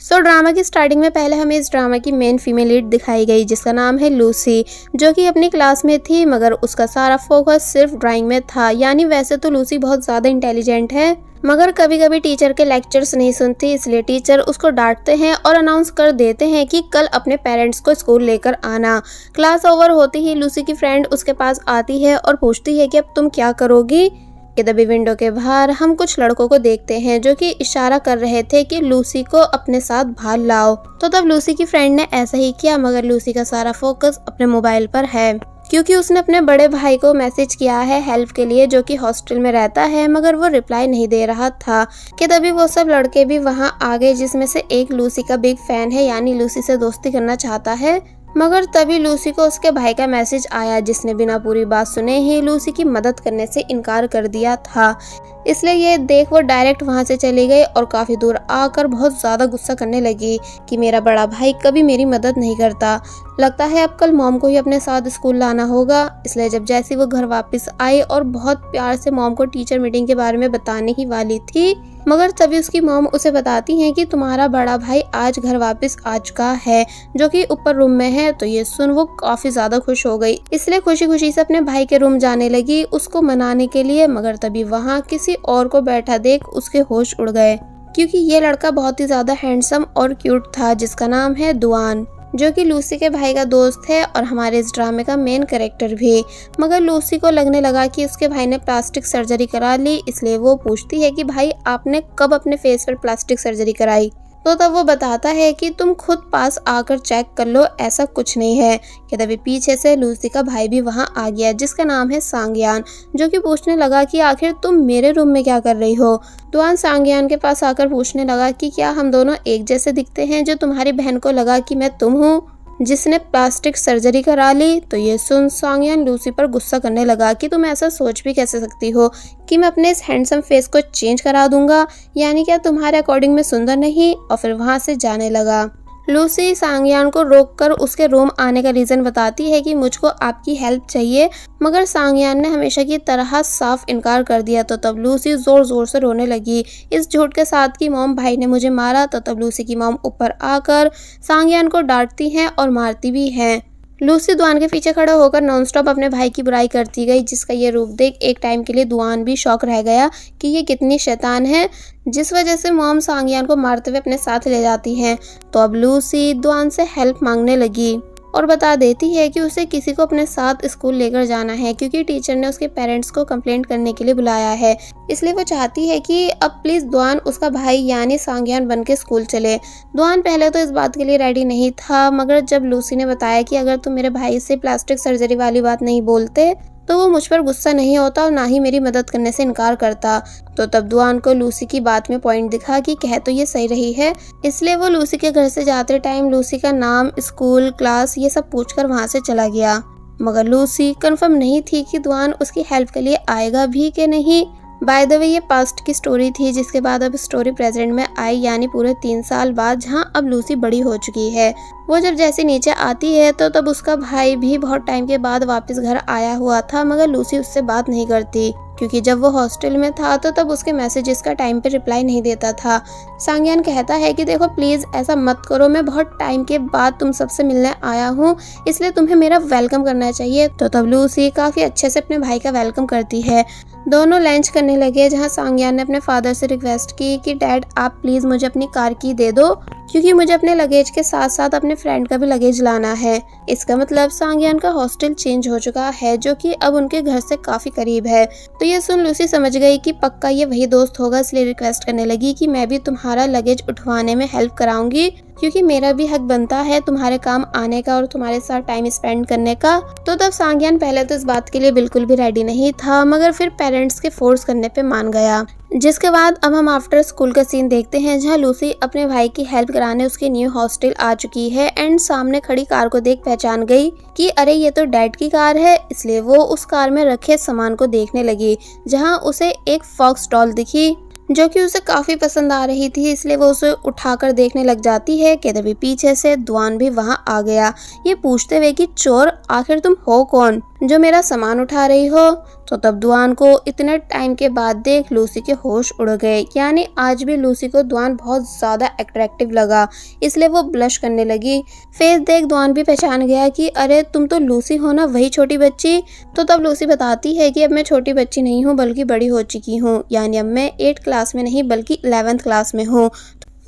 Drama की starting में पहले हमें इस ड्रामा की मेन फीमेल लीड दिखाई गई जिसका नाम है लूसी, जो कि अपनी क्लास में थी मगर उसका सारा फोकस सिर्फ ड्राइंग में था। यानी वैसे तो लूसी बहुत ज़्यादा इंटेलिजेंट है मगर कभी कभी टीचर के लेक्चर्स नहीं सुनती, इसलिए टीचर उसको डांटते हैं और अनाउंस कर देते हैं कि कल अपने पेरेंट्स को स्कूल लेकर आना। क्लास ओवर होती ही लूसी की फ्रेंड उसके पास आती है और पूछती है कि अब तुम क्या करोगी। कि तभी विंडो के बाहर हम कुछ लड़कों को देखते हैं जो कि इशारा कर रहे थे कि लूसी को अपने साथ बाहर लाओ। तो तब लूसी की फ्रेंड ने ऐसा ही किया मगर लूसी का सारा फोकस अपने मोबाइल पर है क्योंकि उसने अपने बड़े भाई को मैसेज किया है हेल्प के लिए, जो कि हॉस्टल में रहता है मगर वो रिप्लाई नहीं दे रहा था। कि तभी वो सब लड़के भी वहां आ गए जिसमें से एक लूसी का बिग फैन है, यानी लूसी से दोस्ती करना चाहता है। मगर तभी लूसी को उसके भाई का मैसेज आया जिसने बिना पूरी बात सुने ही लूसी की मदद करने से इनकार कर दिया था। इसलिए ये देख वो डायरेक्ट वहां से चली गई और काफी दूर आकर बहुत ज्यादा गुस्सा करने लगी कि मेरा बड़ा भाई कभी मेरी मदद नहीं करता, लगता है अब कल मॉम को ही अपने साथ स्कूल लाना होगा। इसलिए जब जैसे वो घर वापस आई और बहुत प्यार से मॉम को टीचर मीटिंग के बारे में बताने ही वाली थी मगर तभी उसकी मॉम उसे बताती हैं कि तुम्हारा बड़ा भाई आज घर वापस आ चुका है, जो कि ऊपर रूम में है। तो ये सुन वो काफी ज्यादा खुश हो गई, इसलिए खुशी खुशी से अपने भाई के रूम जाने लगी उसको मनाने के लिए। मगर तभी वहाँ किसी और को बैठा देख उसके होश उड़ गए क्योंकि ये लड़का बहुत ही ज्यादा हैंडसम और क्यूट था जिसका नाम है दुआन, जो कि लूसी के भाई का दोस्त है और हमारे इस ड्रामे का मेन कैरेक्टर भी। मगर लूसी को लगने लगा कि उसके भाई ने प्लास्टिक सर्जरी करा ली, इसलिए वो पूछती है कि भाई आपने कब अपने फेस पर प्लास्टिक सर्जरी कराई। तो तब वो बताता है कि तुम खुद पास आकर चेक कर लो, ऐसा कुछ नहीं है। कि तभी पीछे से लूसी का भाई भी वहां आ गया जिसका नाम है सांगयान, जो कि पूछने लगा कि आखिर तुम मेरे रूम में क्या कर रही हो। दुआन सांगयान के पास आकर पूछने लगा कि क्या हम दोनों एक जैसे दिखते हैं जो तुम्हारी बहन को लगा कि मैं तुम हूँ जिसने प्लास्टिक सर्जरी करा ली। तो ये सुन सांगयान लूसी पर गुस्सा करने लगा कि तुम ऐसा सोच भी कैसे सकती हो कि मैं अपने इस हैंडसम फेस को चेंज करा दूंगा, यानी क्या तुम्हारे अकॉर्डिंग में सुंदर नहीं। और फिर वहां से जाने लगा। लूसी सांगयान को रोककर उसके रूम आने का रीजन बताती है कि मुझको आपकी हेल्प चाहिए, मगर सांगयान ने हमेशा की तरह साफ इनकार कर दिया। तो तब लूसी जोर जोर से रोने लगी इस झूठ के साथ कि मॉम भाई ने मुझे मारा। तो तब लूसी की मॉम ऊपर आकर सांगयान को डांटती हैं और मारती भी हैं। लूसी दुआन के पीछे खड़ा होकर नॉनस्टॉप अपने भाई की बुराई करती गई जिसका ये रूप देख एक टाइम के लिए दुआन भी शौक रह गया कि ये कितनी शैतान है, जिस वजह से मॉम सांगयान को मारते हुए अपने साथ ले जाती हैं। तो अब लूसी दुआन से हेल्प मांगने लगी और बता देती है कि उसे किसी को अपने साथ स्कूल लेकर जाना है क्योंकि टीचर ने उसके पेरेंट्स को कंप्लेंट करने के लिए बुलाया है। इसलिए वो चाहती है कि अब प्लीज दुआन उसका भाई यानी सांगयान बन के स्कूल चले। दुआन पहले तो इस बात के लिए रेडी नहीं था मगर जब लूसी ने बताया कि अगर तुम मेरे भाई से प्लास्टिक सर्जरी वाली बात नहीं बोलते तो वो मुझ पर गुस्सा नहीं होता और ना ही मेरी मदद करने से इनकार करता। तो तब दुआन को लूसी की बात में पॉइंट दिखा कि कह तो ये सही रही है, इसलिए वो लूसी के घर से जाते टाइम लूसी का नाम, स्कूल, क्लास ये सब पूछकर वहां से चला गया। मगर लूसी कंफर्म नहीं थी कि दुआन उसकी हेल्प के लिए आएगा भी कि नहीं। बाय द वे ये पास्ट की स्टोरी थी जिसके बाद अब स्टोरी प्रेजेंट में आई, यानी पूरे 3 साल बाद, जहां अब लूसी बड़ी हो चुकी है। वो जब जैसे नीचे आती है तो तब उसका भाई भी बहुत टाइम के बाद वापस घर आया हुआ था मगर लूसी उससे बात नहीं करती क्योंकि जब वो हॉस्टल में था तो तब उसके मैसेजेस का टाइम पे रिप्लाई नहीं देता था। सांगयान कहता है कि देखो प्लीज ऐसा मत करो, मैं बहुत टाइम के बाद तुम सबसे मिलने आया हूँ इसलिए तुम्हें मेरा वेलकम करना चाहिए। तो तब लूसी काफी अच्छे से अपने भाई का वेलकम करती है। दोनों लंच करने लगे जहां सांगयान ने अपने फादर से रिक्वेस्ट की कि डैड आप प्लीज मुझे अपनी कार की दे दो क्योंकि मुझे अपने लगेज के साथ साथ अपने फ्रेंड का भी लगेज लाना है। इसका मतलब सांगयान का हॉस्टल चेंज हो चुका है जो कि अब उनके घर से काफी करीब है। तो ये सुन लूसी समझ गई कि पक्का ये वही दोस्त होगा, इसलिए रिक्वेस्ट करने लगी कि मैं भी तुम्हारा लगेज उठवाने में हेल्प कराऊंगी क्योंकि मेरा भी हक बनता है तुम्हारे काम आने का और तुम्हारे साथ टाइम स्पेंड करने का। तो तब सांगयान पहले तो इस बात के लिए बिल्कुल भी रेडी नहीं था मगर फिर पेरेंट्स के फोर्स करने पे मान गया। जिसके बाद अब हम आफ्टर स्कूल का सीन देखते हैं जहां लूसी अपने भाई की हेल्प कराने उसके न्यू हॉस्टल आ चुकी है एंड सामने खड़ी कार को देख पहचान गई कि अरे ये तो डैड की कार है। इसलिए वो उस कार में रखे सामान को देखने लगी जहां उसे एक फॉक्स डॉल दिखी जो कि उसे काफी पसंद आ रही थी, इसलिए वो उसे उठाकर देखने लग जाती है कि तभी पीछे से दुआन भी वहां आ गया ये पूछते हुए कि चोर आखिर तुम हो कौन जो मेरा सामान उठा रही हो। तो तब दुआन को इतने टाइम के बाद देख लूसी के होश उड़ गए, यानी आज भी लूसी को दुआन बहुत ज़्यादा अट्रैक्टिव लगा, इसलिए वो ब्लश करने लगी। फेस देख दुआन भी पहचान गया कि अरे तुम तो लूसी हो ना, वही छोटी बच्ची। तो तब लूसी बताती है कि अब मैं छोटी बच्ची नहीं हूँ बल्कि बड़ी हो चुकी हूँ, यानी अब मैं 8 क्लास में नहीं बल्कि 11th क्लास में हूँ।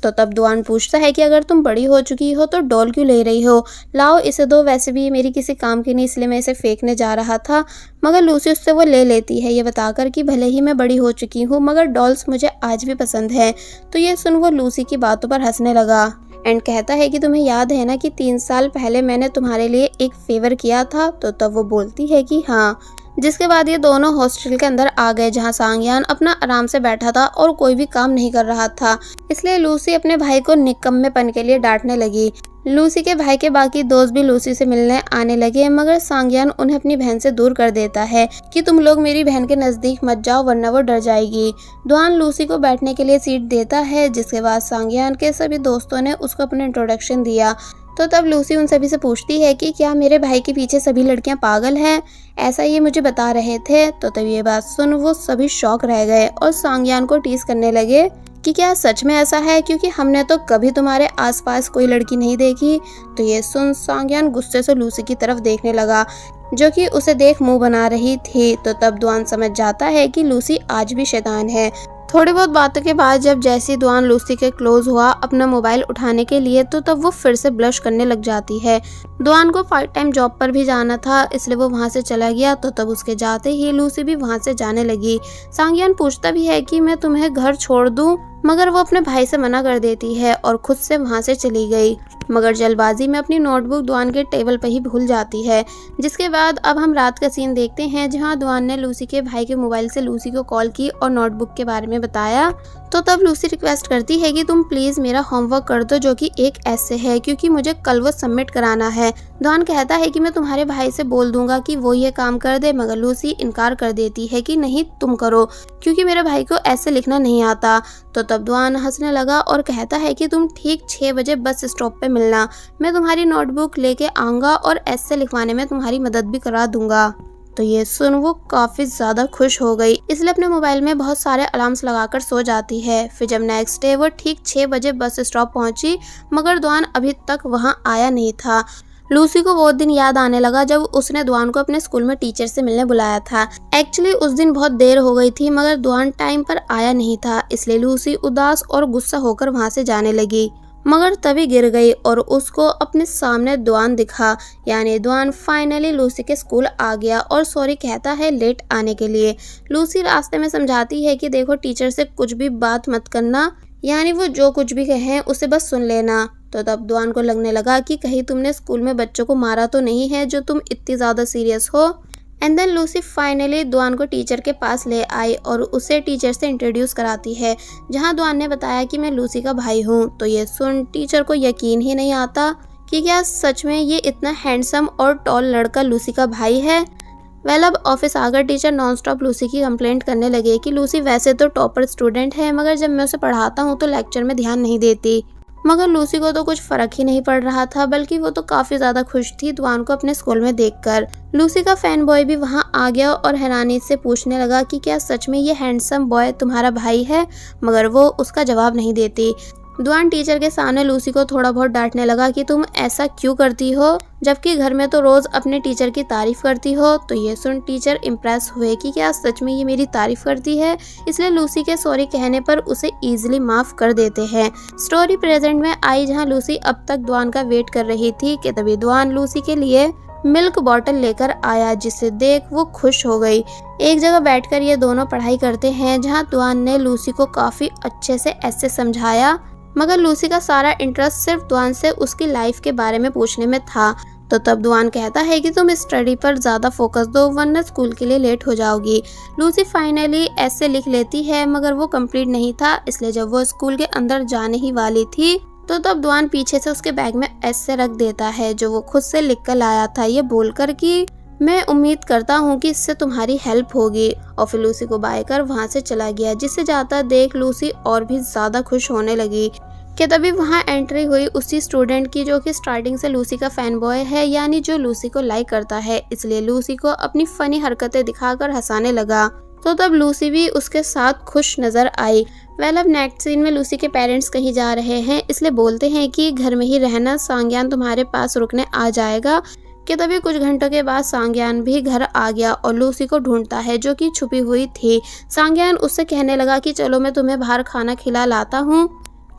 तो तब दुआन पूछता है कि अगर तुम बड़ी हो चुकी हो तो डॉल क्यों ले रही हो, लाओ इसे दो, वैसे भी ये मेरी किसी काम की नहीं इसलिए मैं इसे फेंकने जा रहा था। मगर लूसी उससे वो ले लेती है, ये बताकर कि भले ही मैं बड़ी हो चुकी हूँ मगर डॉल्स मुझे आज भी पसंद है। तो ये सुन वो लूसी की बातों पर हंसने लगा एंड कहता है कि तुम्हें याद है ना कि 3 साल पहले मैंने तुम्हारे लिए एक फेवर किया था। तो तब वो बोलती है कि हाँ। जिसके बाद ये दोनों हॉस्टल के अंदर आ गए जहाँ सांगयान अपना आराम से बैठा था और कोई भी काम नहीं कर रहा था, इसलिए लूसी अपने भाई को निकम्मेपन के लिए डांटने लगी। लूसी के भाई के बाकी दोस्त भी लूसी से मिलने आने लगे मगर सांगयान उन्हें अपनी बहन से दूर कर देता है कि तुम लोग मेरी बहन के नज़दीक मत जाओ वरना वो डर जाएगी। दुआन लूसी को बैठने के लिए सीट देता है, जिसके बाद सांगयान के सभी दोस्तों ने उसको अपना इंट्रोडक्शन दिया। तो तब लूसी उन सभी से पूछती है कि क्या मेरे भाई के पीछे सभी लड़कियां पागल हैं, ऐसा ये मुझे बता रहे थे। तो तब ये बात सुन वो सभी शॉक रह गए और सांगयान को टीज करने लगे कि क्या सच में ऐसा है, क्योंकि हमने तो कभी तुम्हारे आसपास कोई लड़की नहीं देखी। तो ये सुन सांगयान गुस्से से लूसी की तरफ देखने लगा जो कि उसे देख मुंह बना रही थी। तो तब दुआन समझ जाता है कि लूसी आज भी शैतान है। थोड़ी बहुत बातों के बाद जब जैसी दुआन लूसी के क्लोज हुआ अपना मोबाइल उठाने के लिए तो तब वो फिर से ब्लश करने लग जाती है। दुआन को पार्ट टाइम जॉब पर भी जाना था इसलिए वो वहाँ से चला गया। तो तब उसके जाते ही लूसी भी वहाँ से जाने लगी। सांगयान पूछता भी है कि मैं तुम्हें घर छोड़ दूँ, मगर वो अपने भाई से मना कर देती है और खुद से वहाँ से चली गई, मगर जल्दबाजी में अपनी नोटबुक दुआन के टेबल पर ही भूल जाती है। जिसके बाद अब हम रात का सीन देखते हैं जहाँ दुआन ने लूसी के भाई के मोबाइल से लूसी को कॉल की और नोटबुक के बारे में बताया। तो तब लूसी रिक्वेस्ट करती है कि तुम प्लीज मेरा होमवर्क कर दो जो कि एक ऐसे है, क्योंकि मुझे कल वो सबमिट कराना है। दुआन कहता है कि मैं तुम्हारे भाई से बोल दूंगा कि वो ये काम कर दे, मगर लूसी इनकार कर देती है कि नहीं तुम करो, क्योंकि मेरे भाई को ऐसे लिखना नहीं आता। तो तब दुआन हंसने लगा और कहता है कि तुम ठीक 6 बजे बस स्टॉप पे मिलना, मैं तुम्हारी नोटबुक लेके आऊँगा और ऐसे लिखवाने में तुम्हारी मदद भी करा दूंगा। तो ये सुन वो काफी ज्यादा खुश हो गई, इसलिए अपने मोबाइल में बहुत सारे अलार्म्स लगाकर सो जाती है। फिर जब नेक्स्ट डे वो ठीक 6 बजे बस स्टॉप पहुंची मगर दुआन अभी तक वहां आया नहीं था। लूसी को वो दिन याद आने लगा जब उसने दुआन को अपने स्कूल में टीचर से मिलने बुलाया था। एक्चुअली उस दिन बहुत देर हो गई थी मगर दुआन टाइम पर आया नहीं था, इसलिए लूसी उदास और गुस्सा होकर वहां से जाने लगी, मगर तभी गिर गई और उसको अपने सामने दुआन दिखा। यानी दुआन फाइनली लूसी के स्कूल आ गया और सॉरी कहता है लेट आने के लिए। लूसी रास्ते में समझाती है कि देखो टीचर से कुछ भी बात मत करना, यानी वो जो कुछ भी कहें उसे बस सुन लेना। तो तब दुआन को लगने लगा कि कहीं तुमने स्कूल में बच्चों को मारा तो नहीं है जो तुम इतनी ज़्यादा सीरियस हो। एंड देन लूसी फाइनली दुआन को टीचर के पास ले आई और उसे टीचर से इंट्रोड्यूस कराती है, जहां दुआन ने बताया कि मैं लूसी का भाई हूं। तो ये सुन टीचर को यकीन ही नहीं आता कि क्या सच में ये इतना हैंडसम और टॉल लड़का लूसी का भाई है। वेल अब ऑफिस आकर टीचर नॉनस्टॉप लूसी की कंप्लेंट करने लगे कि लूसी वैसे तो टॉपर स्टूडेंट है मगर जब मैं उसे पढ़ाता हूँ तो लेक्चर में ध्यान नहीं देती। मगर लूसी को तो कुछ फर्क ही नहीं पड़ रहा था, बल्कि वो तो काफी ज्यादा खुश थी दुआन को अपने स्कूल में देखकर। लूसी का फैन बॉय भी वहां आ गया और हैरानी से पूछने लगा कि क्या सच में ये हैंडसम बॉय तुम्हारा भाई है, मगर वो उसका जवाब नहीं देती। दुआन टीचर के सामने लूसी को थोड़ा बहुत डांटने लगा कि तुम ऐसा क्यों करती हो, जबकि घर में तो रोज अपने टीचर की तारीफ करती हो। तो ये सुन टीचर इम्प्रेस हुए कि क्या सच में ये मेरी तारीफ करती है, इसलिए लूसी के सॉरी कहने पर उसे इजीली माफ कर देते हैं। स्टोरी प्रेजेंट में आई जहां लूसी अब तक दुआन का वेट कर रही थी कि तभी दुआन लूसी के लिए मिल्क बॉटल लेकर आया, जिसे देख वो खुश हो गई। एक जगह बैठकर ये दोनों पढ़ाई करते हैं जहां दुआन ने लूसी को काफी अच्छे से ऐसे समझाया, मगर लूसी का सारा इंटरेस्ट सिर्फ दुआन से उसकी लाइफ के बारे में पूछने में था। तो तब दुआन कहता है कि तुम स्टडी पर ज़्यादा फोकस दो वरना स्कूल के लिए लेट हो जाओगी। लूसी फाइनली ऐसे लिख लेती है मगर वो कंप्लीट नहीं था, इसलिए जब वो स्कूल के अंदर जाने ही वाली थी तो तब दुआन पीछे से उसके बैग में ऐसे रख देता है जो वो खुद से लिख कर लाया था, ये बोलकर कि मैं उम्मीद करता हूँ कि इससे तुम्हारी हेल्प होगी। और फिर लूसी को बाय कर वहाँ से चला गया, जिससे जाता देख लूसी और भी ज़्यादा खुश होने लगी। कि तभी वहाँ एंट्री हुई उसी स्टूडेंट की जो कि स्टार्टिंग से लूसी का फैन बॉय है, यानी जो लूसी को लाइक करता है, इसलिए लूसी को अपनी फनी हरकतें दिखाकर हंसाने लगा। तो तब लूसी भी उसके साथ खुश नजर आई। अब नेक्स्ट सीन में लूसी के पेरेंट्स कहीं जा रहे हैं, इसलिए बोलते हैं कि घर में ही रहना, सांग्यान तुम्हारे पास रुकने आ जाएगा। कि तभी कुछ घंटों के बाद सांग्यान भी घर आ गया और लूसी को ढूंढता है जो कि छुपी हुई थी। सांग्यान उससे कहने लगा कि चलो मैं तुम्हें बाहर खाना खिला लाता हूँ,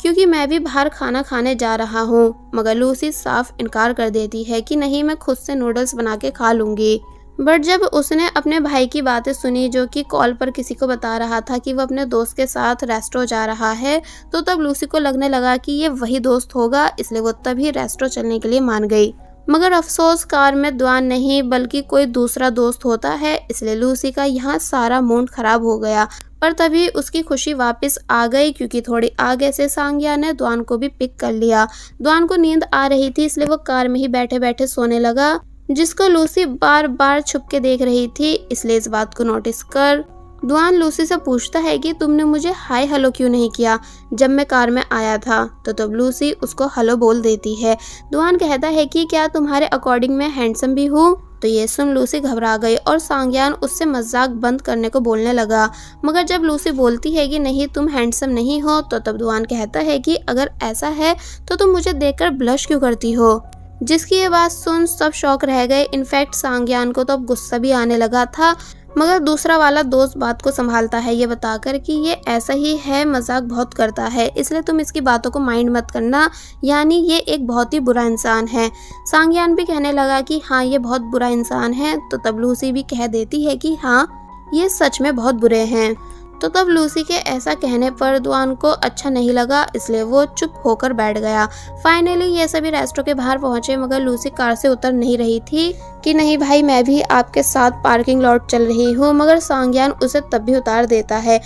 क्योंकि मैं भी बाहर खाना खाने जा रहा हूँ। मगर लूसी साफ इनकार कर देती है कि नहीं, मैं खुद से नूडल्स बना के खा लूंगी। बट जब उसने अपने भाई की बातें सुनी जो कि कॉल पर किसी को बता रहा था कि वो अपने दोस्त के साथ रेस्टोरेंट जा रहा है, तो तब लूसी को लगने लगा कि ये वही दोस्त होगा, इसलिए वो तभी रेस्टोरेंट चलने के लिए मान गई। मगर अफसोस कार में द्वान नहीं बल्कि कोई दूसरा दोस्त होता है, इसलिए लूसी का यहाँ सारा मूड खराब हो गया। पर तभी उसकी खुशी वापस आ गई, क्योंकि थोड़ी आगे से सांग्या ने द्वान को भी पिक कर लिया। द्वान को नींद आ रही थी, इसलिए वो कार में ही बैठे बैठे सोने लगा, जिसको लूसी बार बार छुप के देख रही थी। इसलिए इस बात को नोटिस कर द्वान लूसी से पूछता है कि तुमने मुझे हाय हेलो क्यों नहीं किया जब मैं कार में आया था। तो तब लूसी उसको हेलो बोल देती है। द्वान कहता है कि क्या तुम्हारे अकॉर्डिंग मैं हैंडसम भी हूँ। तो ये सुन लूसी घबरा गई और सांग्यान उससे मजाक बंद करने को बोलने लगा। मगर जब लूसी बोलती है कि नहीं तुम हैंडसम नहीं हो, तो तब द्वान कहता है कि अगर ऐसा है तो तुम मुझे देखकर ब्लश क्यों करती हो। जिसकी ये बात सुन सब शौक रह गए। इनफैक्ट सांग्यान को तो अब गुस्सा भी आने लगा था, मगर दूसरा वाला दोस्त बात को संभालता है ये बताकर कि ये ऐसा ही है, मजाक बहुत करता है, इसलिए तुम इसकी बातों को माइंड मत करना, यानी ये एक बहुत ही बुरा इंसान है। सांग्यान भी कहने लगा कि हाँ ये बहुत बुरा इंसान है। तो तब लूसी भी कह देती है कि हाँ ये सच में बहुत बुरे हैं। तो तब लूसी के ऐसा कहने पर द्वान को अच्छा नहीं लगा, इसलिए वो चुप होकर बैठ गया। फाइनली ये सभी रेस्टोरेंट के बाहर पहुंचे, मगर लूसी कार से उतर नहीं रही थी कि नहीं भाई मैं भी आपके साथ पार्किंग लॉट चल रही हूँ, मगर सांग्यान उसे तब भी उतार देता है।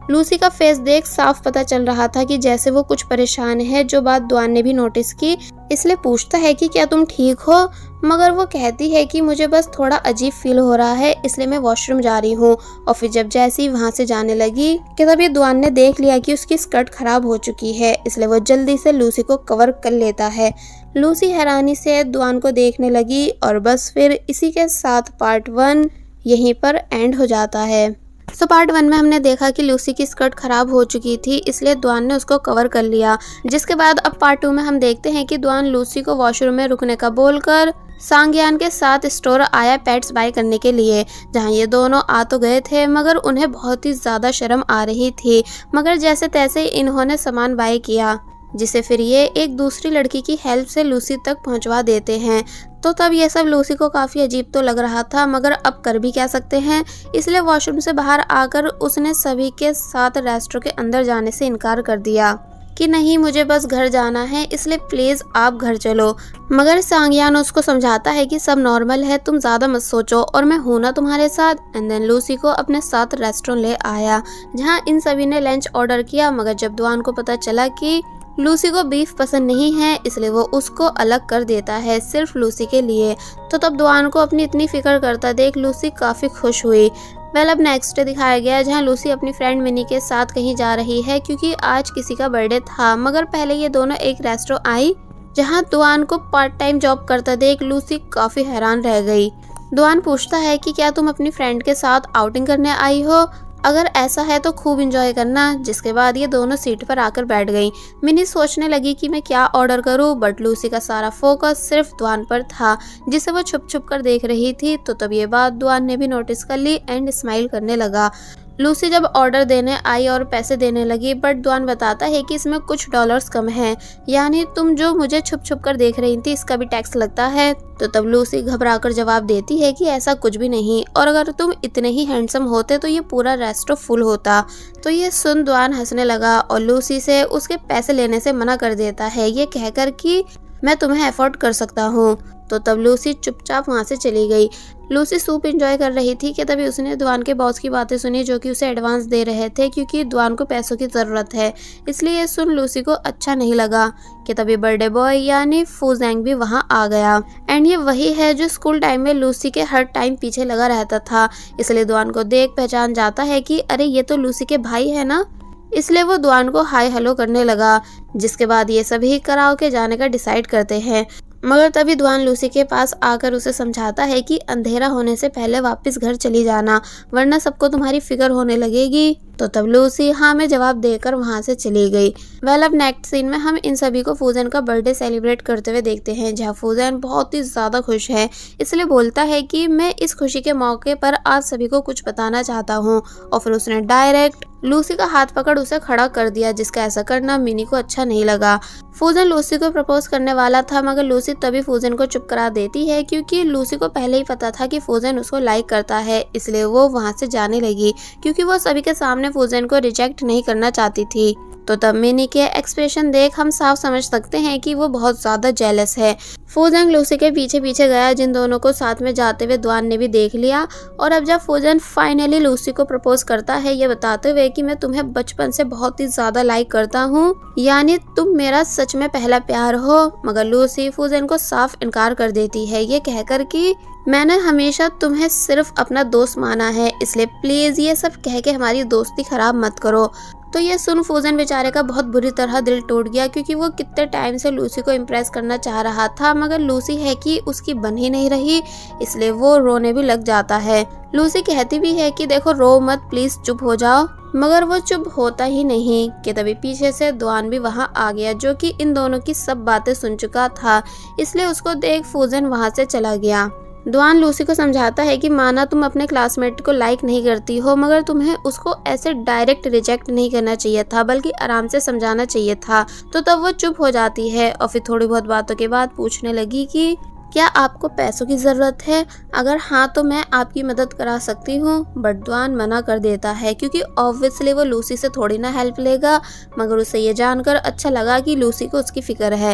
लूसी का फेस देख साफ पता चल रहा था कि जैसे वो कुछ परेशान है, जो बात द्वान ने भी नोटिस की। इसलिए पूछता है कि क्या तुम ठीक हो, मगर वो कहती है कि मुझे बस थोड़ा अजीब फील हो रहा है, इसलिए मैं वॉशरूम जा रही हूँ। और फिर जब जैसे ही वहाँ से जाने लगी कि तभी द्वान ने देख लिया कि उसकी स्कर्ट खराब हो चुकी है, इसलिए वो जल्दी से लूसी को कवर कर लेता है। लूसी हैरानी से द्वान को देखने लगी और बस फिर इसी के साथ पार्ट 1 यहीं पर एंड हो जाता है। तो पार्ट 1 में हमने देखा कि लूसी की स्कर्ट खराब हो चुकी थी, इसलिए द्वान ने उसको कवर कर लिया। जिसके बाद अब पार्ट 2 में हम देखते हैं कि द्वान लूसी को वॉशरूम में रुकने का बोलकर सांग्यान के साथ स्टोर आया पेट्स बाय करने के लिए, जहां ये दोनों आ तो गए थे मगर उन्हें बहुत ही ज्यादा शर्म आ रही थी। मगर जैसे तैसे इन्होंने सामान बाय किया, जिसे फिर ये एक दूसरी लड़की की हेल्प से लूसी तक पहुंचवा देते हैं। तो तब ये सब लूसी को काफ़ी अजीब तो लग रहा था, मगर अब कर भी क्या सकते हैं। इसलिए वॉशरूम से बाहर आकर उसने सभी के साथ रेस्टोरेंट के अंदर जाने से इनकार कर दिया कि नहीं मुझे बस घर जाना है, इसलिए प्लीज़ आप घर चलो। मगर सांग्यान उसको समझाता है कि सब नॉर्मल है, तुम ज़्यादा मत सोचो और मैं हूँ ना तुम्हारे साथ। एंड देन लूसी को अपने साथ रेस्टोरेंट ले आया, जहाँ इन सभी ने लंच ऑर्डर किया। मगर जब द्वान को पता चला कि लूसी को बीफ पसंद नहीं है, इसलिए वो उसको अलग कर देता है सिर्फ लूसी के लिए। तो तब द्वान को अपनी इतनी फिक्र करता देख लूसी काफ़ी खुश हुई। अब नेक्स्ट डे दिखाया गया, जहाँ लूसी अपनी फ्रेंड मिनी के साथ कहीं जा रही है, क्योंकि आज किसी का बर्थडे था। मगर पहले ये दोनों एक रेस्टोरेंट आई, जहाँ द्वान को पार्ट टाइम जॉब करता देख लूसी काफ़ी हैरान रह गई। द्वान पूछता है कि क्या तुम अपनी फ्रेंड के साथ आउटिंग करने आई हो, अगर ऐसा है तो खूब एंजॉय करना। जिसके बाद ये दोनों सीट पर आकर बैठ गई। मिनी सोचने लगी कि मैं क्या ऑर्डर करूं, बट लूसी का सारा फोकस सिर्फ द्वान पर था, जिसे वो छुप छुप कर देख रही थी। तो तब ये बात द्वान ने भी नोटिस कर ली एंड स्माइल करने लगा। लूसी जब ऑर्डर देने आई और पैसे देने लगी, बट द्वान बताता है कि इसमें कुछ डॉलर्स कम हैं, यानी तुम जो मुझे छुप छुप कर देख रही थी इसका भी टैक्स लगता है। तो तब लूसी घबराकर जवाब देती है कि ऐसा कुछ भी नहीं, और अगर तुम इतने ही हैंडसम होते तो ये पूरा रेस्टोरेंट फुल होता। तो ये सुन द्वान हंसने लगा और लूसी से उसके पैसे लेने से मना कर देता है, ये कहकर कि मैं तुम्हें अफोर्ड कर सकता हूँ। तो तब लूसी चुपचाप वहाँ से चली गई। लूसी सूप एंजॉय कर रही थी कि तभी उसने द्वान के बॉस की बातें सुनी, जो कि उसे एडवांस दे रहे थे क्योंकि द्वान को पैसों की ज़रूरत है। इसलिए ये सुन लूसी को अच्छा नहीं लगा कि तभी बर्थडे बॉय यानी फूजैंग भी वहाँ आ गया। एंड ये वही है जो स्कूल टाइम में लूसी के हर टाइम पीछे लगा रहता था। इसलिए द्वान को देख पहचान जाता है कि अरे ये तो लूसी के भाई है ना। इसलिए वो दुआन को हाय हेलो करने लगा। जिसके बाद ये सभी कराओके जाने का डिसाइड करते हैं। मगर तभी दुआन लूसी के पास आकर उसे समझाता है कि अंधेरा होने से पहले वापस घर चली जाना, वरना सबको तुम्हारी फिक्र होने लगेगी। तो तब लूसी हाँ में जवाब देकर वहां से चली गई। अब नेक्स्ट सीन में हम इन सभी को फूजन का बर्थडे सेलिब्रेट करते हुए देखते हैं, जहाँ फूजन बहुत ही ज्यादा खुश है। इसलिए बोलता है कि मैं इस खुशी के मौके पर आज सभी को कुछ बताना चाहता हूँ। और फिर उसने डायरेक्ट लूसी का हाथ पकड़ उसे खड़ा कर दिया, जिसका ऐसा करना मिनी को अच्छा नहीं लगा। फूजन लूसी को प्रपोज करने वाला था, मगर लूसी तभी फूजन को चुप करा देती है, क्योंकि लूसी को पहले ही पता था कि फूजन उसको लाइक करता है। इसलिए वो वहां से जाने लगी, क्योंकि वो सभी के सामने फूजन को रिजेक्ट नहीं करना चाहती थी। तो तब मिनी के एक्सप्रेशन देख हम साफ समझ सकते हैं कि वो बहुत ज्यादा जेलस है। फूजन लूसी के पीछे पीछे गया, जिन दोनों को साथ में जाते हुए दुआन ने भी देख लिया। और अब जब फूजन फाइनली लूसी को प्रपोज करता है, ये बताते हुए कि मैं तुम्हें बचपन से बहुत ही ज्यादा लाइक करता हूँ, यानी तुम मेरा सच में पहला प्यार हो। मगर लूसी फूजन को साफ इनकार कर देती है, ये कहकर कि मैंने हमेशा तुम्हें सिर्फ अपना दोस्त माना है, इसलिए प्लीज ये सब कह के हमारी दोस्ती खराब मत करो। तो ये सुन फूजन बेचारे का बहुत बुरी तरह दिल टूट गया, क्योंकि वो कितने टाइम से लूसी को इम्प्रेस करना चाह रहा था, मगर लूसी है कि उसकी बन ही नहीं रही। इसलिए वो रोने भी लग जाता है। लूसी कहती भी है कि देखो रो मत, प्लीज चुप हो जाओ, मगर वो चुप होता ही नहीं। कि तभी पीछे से दुआन भी वहां आ गया, जो कि इन दोनों की सब बातें सुन चुका था। इसलिए उसको देख फूजन वहां से चला गया। दुआन लूसी को समझाता है कि माना तुम अपने क्लासमेट को लाइक नहीं करती हो, मगर तुम्हें उसको ऐसे डायरेक्ट रिजेक्ट नहीं करना चाहिए था, बल्कि आराम से समझाना चाहिए था। तो तब वो चुप हो जाती है और फिर थोड़ी बहुत बातों के बाद पूछने लगी कि क्या आपको पैसों की ज़रूरत है? अगर हाँ तो मैं आपकी मदद करा सकती हूँ। बट दुआन मना कर देता है, क्योंकि ऑब्वियसली वो लूसी से थोड़ी ना हेल्प लेगा। मगर उसे ये जानकर अच्छा लगा कि लूसी को उसकी फिक्र है।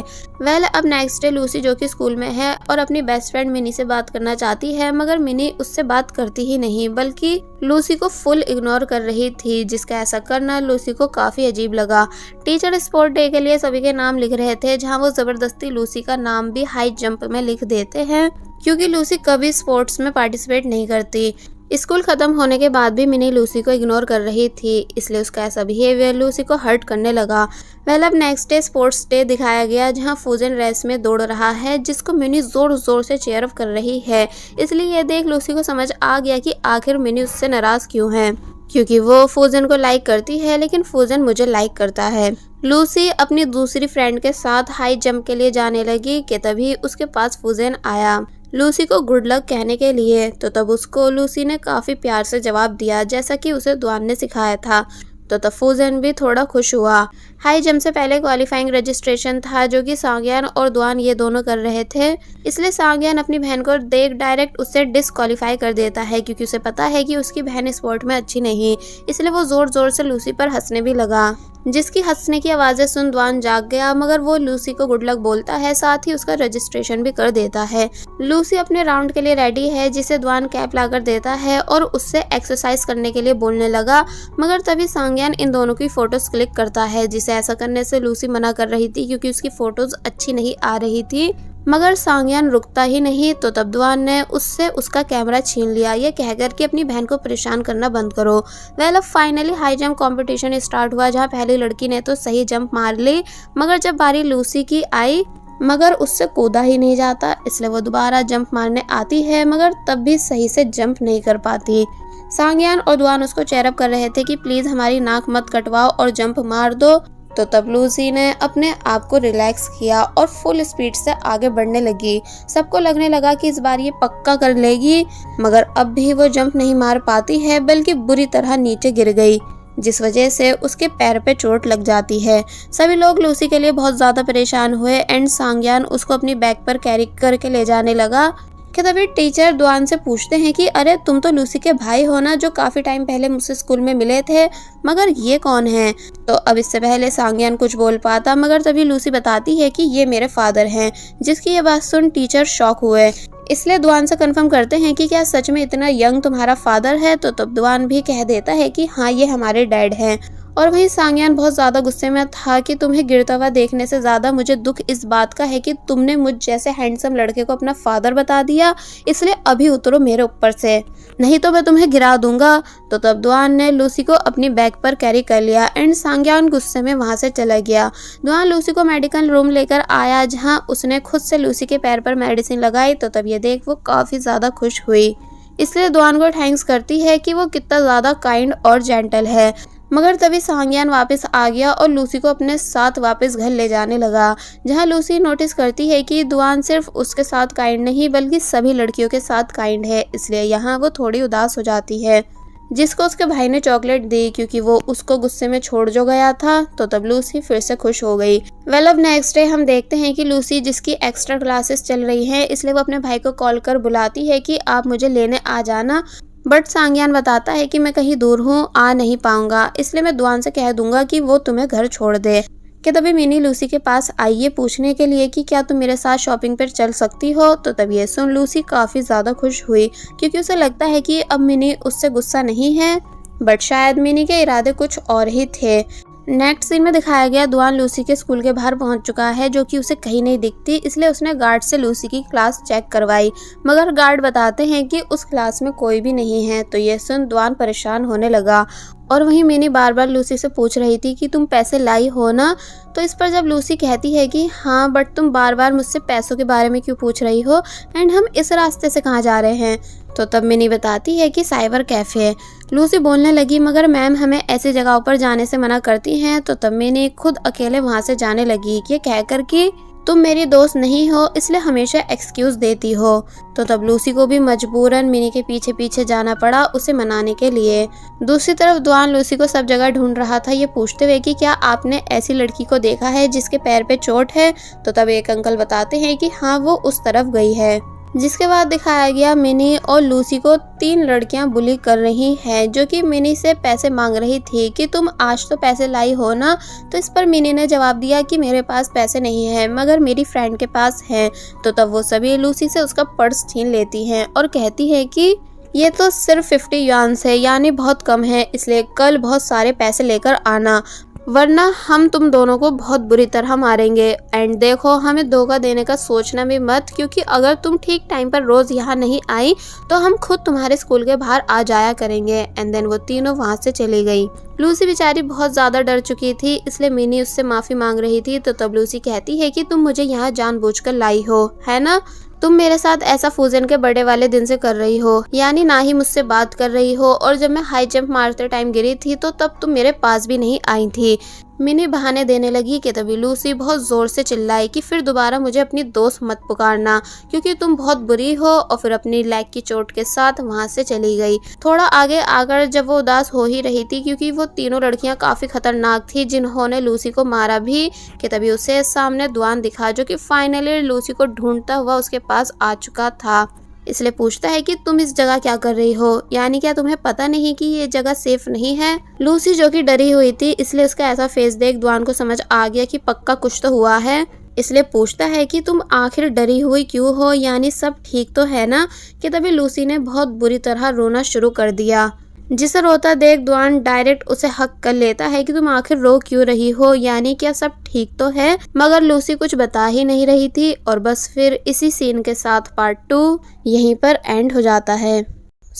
अब नेक्स्ट डे लूसी जो कि स्कूल में है और अपनी बेस्ट फ्रेंड मिनी से बात करना चाहती है, मगर मिनी उससे बात करती ही नहीं, बल्कि लूसी को फुल इग्नोर कर रही थी, जिसका ऐसा करना लूसी को काफी अजीब लगा। टीचर स्पोर्ट डे के लिए सभी के नाम लिख रहे थे, जहाँ वो जबरदस्ती लूसी का नाम भी हाई जंप में लिख देते हैं, क्योंकि लूसी कभी स्पोर्ट्स में पार्टिसिपेट नहीं करती। स्कूल खत्म होने के बाद भी मिनी लूसी को इग्नोर कर रही थी, इसलिए उसका ऐसा बिहेवियर लूसी को हर्ट करने लगा। अब नेक्स्ट डे स्पोर्ट्स डे दिखाया गया, जहां फूजन रेस में दौड़ रहा है, जिसको मिनी जोर जोर से चीयर अप कर रही है। इसलिए ये देख लूसी को समझ आ गया कि आखिर मिनी उससे नाराज क्यों है, क्योंकि वो फूजन को लाइक करती है, लेकिन फूजन मुझे लाइक करता है। लूसी अपनी दूसरी फ्रेंड के साथ हाई जंप के लिए जाने लगी कि तभी उसके पास फूजन आया लूसी को गुड लक कहने के लिए। तो तब उसको लूसी ने काफी प्यार से जवाब दिया, जैसा कि उसे दुआन ने सिखाया था। तो तब फूजन भी थोड़ा खुश हुआ। हाई जंप से पहले क्वालिफाइंग रजिस्ट्रेशन था, जो कि सांग्यान और दुआन ये दोनों कर रहे थे। इसलिए सांग्यान अपनी बहन को देख डायरेक्ट उससे डिस्क्वालीफाई कर देता है, क्योंकि उसे पता है कि उसकी बहन स्पोर्ट में अच्छी नहीं। इसलिए वो जोर जोर से लूसी पर हंसने भी लगा, जिसकी हंसने की आवाजें सुन दुआन जाग गया। मगर वो लूसी को गुड लक बोलता है, साथ ही उसका रजिस्ट्रेशन भी कर देता है। लूसी अपने राउंड के लिए रेडी है, जिसे दुआन कैप लाकर देता है और उससे एक्सरसाइज करने के लिए बोलने लगा। मगर तभी सांग्यान इन दोनों की फोटोज क्लिक करता है, जिसे ऐसा करने से लूसी मना कर रही थी, क्योंकि उसकी फोटोज अच्छी नहीं आ रही थी। मगर सांग्यान रुकता ही नहीं। तो तब दुआन ने उससे उसका कैमरा छीन लिया, ये कहकर कि अपनी बहन को परेशान करना बंद करो। अब finally high jump competition start हुआ, जहां पहली लड़की ने तो सही जंप मार ली, मगर जब बारी लूसी की आई, मगर उससे कूदा ही नहीं जाता। इसलिए वो दोबारा जंप मारने आती है, मगर तब भी सही से जंप नहीं कर पाती। सांग्यान और दुआन उसको चेयरअप कर रहे थे कि प्लीज हमारी नाक मत कटवाओ और जंप मार दो। तो तब लूसी ने अपने आप को रिलैक्स किया और फुल स्पीड से आगे बढ़ने लगी। सबको लगने लगा कि इस बार ये पक्का कर लेगी, मगर अब भी वो जंप नहीं मार पाती है, बल्कि बुरी तरह नीचे गिर गई, जिस वजह से उसके पैर पे चोट लग जाती है। सभी लोग लूसी के लिए बहुत ज्यादा परेशान हुए एंड सांग्यान उसको अपनी बैग पर कैरी करके ले जाने लगा। कि तभी टीचर दुआन से पूछते हैं कि अरे तुम तो लूसी के भाई हो ना, जो काफी टाइम पहले मुझसे स्कूल में मिले थे, मगर ये कौन है? तो अब इससे पहले सांग्यान कुछ बोल पाता, मगर तभी लूसी बताती है कि ये मेरे फादर हैं, जिसकी ये बात सुन टीचर शॉक हुए। इसलिए दुआन से कंफर्म करते हैं कि क्या सच में इतना यंग तुम्हारा फादर है? तो तब दुआन भी कह देता है कि हाँ ये हमारे डैड हैं। और वहीं सांगयान बहुत ज़्यादा गुस्से में था कि तुम्हें गिरता हुआ देखने से ज़्यादा मुझे दुख इस बात का है कि तुमने मुझ जैसे हैंडसम लड़के को अपना फादर बता दिया, इसलिए अभी उतरो मेरे ऊपर से, नहीं तो मैं तुम्हें गिरा दूंगा। तो तब दुआन ने लूसी को अपनी बैग पर कैरी कर लिया एंड सांगयान गुस्से में वहां से चला गया। दुआन लूसी को मेडिकल रूम लेकर आया जहां उसने खुद से लूसी के पैर पर मेडिसिन लगाई। तो तब ये देख वो काफ़ी ज़्यादा खुश हुई, इसलिए दुआन को थैंक्स करती है कि वो कितना ज़्यादा काइंड और जेंटल है। मगर तभी सांगयान वापस आ गया और लूसी को अपने साथ वापस घर ले जाने लगा, जहां लूसी नोटिस करती है कि दुआन सिर्फ उसके साथ काइंड नहीं बल्कि सभी लड़कियों के साथ काइंड है, इसलिए यहाँ वो थोड़ी उदास हो जाती है, जिसको उसके भाई ने चॉकलेट दी क्योंकि वो उसको गुस्से में छोड़ जो गया था। तो तब लूसी फिर से खुश हो गई। अब नेक्स्ट डे हम देखते हैं कि लूसी जिसकी एक्स्ट्रा क्लासेस चल रही हैं, इसलिए वो अपने भाई को कॉल कर बुलाती है कि आप मुझे लेने आ जाना, बट सांगयान बताता है कि मैं कहीं दूर हूँ, आ नहीं पाऊंगा, इसलिए मैं दुआन से कह दूंगा कि वो तुम्हें घर छोड़ दे। कि तभी मिनी लूसी के पास आई है पूछने के लिए कि क्या तुम मेरे साथ शॉपिंग पर चल सकती हो। तो तब ये सुन लूसी काफ़ी ज़्यादा खुश हुई क्योंकि उसे लगता है कि अब मिनी उससे गुस्सा नहीं है, बट शायद मिनी के इरादे कुछ और ही थे। नेक्स्ट सीन में दिखाया गया दुआन लूसी के स्कूल के बाहर पहुंच चुका है, जो कि उसे कहीं नहीं दिखती, इसलिए उसने गार्ड से लूसी की क्लास चेक करवाई, मगर गार्ड बताते हैं कि उस क्लास में कोई भी नहीं है। तो ये सुन दुआन परेशान होने लगा और वहीं मिनी बार बार लूसी से पूछ रही थी कि तुम पैसे लाई हो ना। तो इस पर जब लूसी कहती है कि हाँ, बट तुम बार बार मुझसे पैसों के बारे में क्यों पूछ रही हो एंड हम इस रास्ते से कहाँ जा रहे हैं। तो तब मिनी बताती है कि साइबर कैफ़े। लूसी बोलने लगी मगर मैम हमें ऐसी जगहों पर जाने से मना करती हैं। तो तब मिनी खुद अकेले वहाँ से जाने लगी, ये कहकर कि तुम मेरी दोस्त नहीं हो इसलिए हमेशा एक्सक्यूज़ देती हो। तो तब लूसी को भी मजबूरन मिनी के पीछे पीछे जाना पड़ा उसे मनाने के लिए। दूसरी तरफ दुआन लूसी को सब जगह ढूंढ रहा था, ये पूछते हुए कि क्या आपने ऐसी लड़की को देखा है जिसके पैर पे चोट है। तो तब एक अंकल बताते हैं कि हाँ, वो उस तरफ गई है। जिसके बाद दिखाया गया मिनी और लूसी को 3 लड़कियां बुली कर रही हैं, जो कि मिनी से पैसे मांग रही थी कि तुम आज तो पैसे लाई हो ना। तो इस पर मिनी ने जवाब दिया कि मेरे पास पैसे नहीं है मगर मेरी फ्रेंड के पास हैं। तो तब वो सभी लूसी से उसका पर्स छीन लेती हैं और कहती है कि ये तो सिर्फ 50 युआन्स है, यानी बहुत कम है, इसलिए कल बहुत सारे पैसे लेकर आना वरना हम तुम दोनों को बहुत बुरी तरह मारेंगे। एंड देखो, हमें धोखा देने का सोचना भी मत, क्योंकि अगर तुम ठीक टाइम पर रोज यहाँ नहीं आई तो हम खुद तुम्हारे स्कूल के बाहर आ जाया करेंगे। एंड देन वो तीनों वहाँ से चली गई। लूसी बेचारी बहुत ज्यादा डर चुकी थी, इसलिए मिनी उससे माफी मांग रही थी। तो तब लूसी कहती है कि तुम मुझे यहाँ जानबूझकर लाई हो, है ना? तुम मेरे साथ ऐसा फूजन के बर्थडे वाले दिन से कर रही हो, यानी ना ही मुझसे बात कर रही हो, और जब मैं हाई जंप मारते टाइम गिरी थी तो तब तुम मेरे पास भी नहीं आई थी। मिनी बहाने देने लगी कि तभी लूसी बहुत जोर से चिल्लाई कि फिर दोबारा मुझे अपनी दोस्त मत पुकारना, क्योंकि तुम बहुत बुरी हो, और फिर अपनी लेग की चोट के साथ वहां से चली गई। थोड़ा आगे आकर जब वो उदास हो ही रही थी, क्योंकि वो तीनों लड़कियां काफी खतरनाक थी जिन्होंने लूसी को मारा भी, कि तभी उसे सामने दुआन दिखा, जो कि फाइनली लूसी को ढूंढता हुआ उसके पास आ चुका था। इसलिए पूछता है कि तुम इस जगह क्या कर रही हो, यानी क्या तुम्हें पता नहीं कि ये जगह सेफ नहीं है। लूसी जो कि डरी हुई थी, इसलिए उसका ऐसा फेस देख दुआन को समझ आ गया कि पक्का कुछ तो हुआ है। इसलिए पूछता है कि तुम आखिर डरी हुई क्यों हो, यानी सब ठीक तो है ना। कि तभी लूसी ने बहुत बुरी तरह रोना शुरू कर दिया, जिसे रोता देख दुआन डायरेक्ट उसे हक कर लेता है कि तुम आखिर रो क्यों रही हो, यानी क्या सब ठीक तो है। मगर लूसी कुछ बता ही नहीं रही थी, और बस फिर इसी सीन के साथ पार्ट 2 यहीं पर एंड हो जाता है।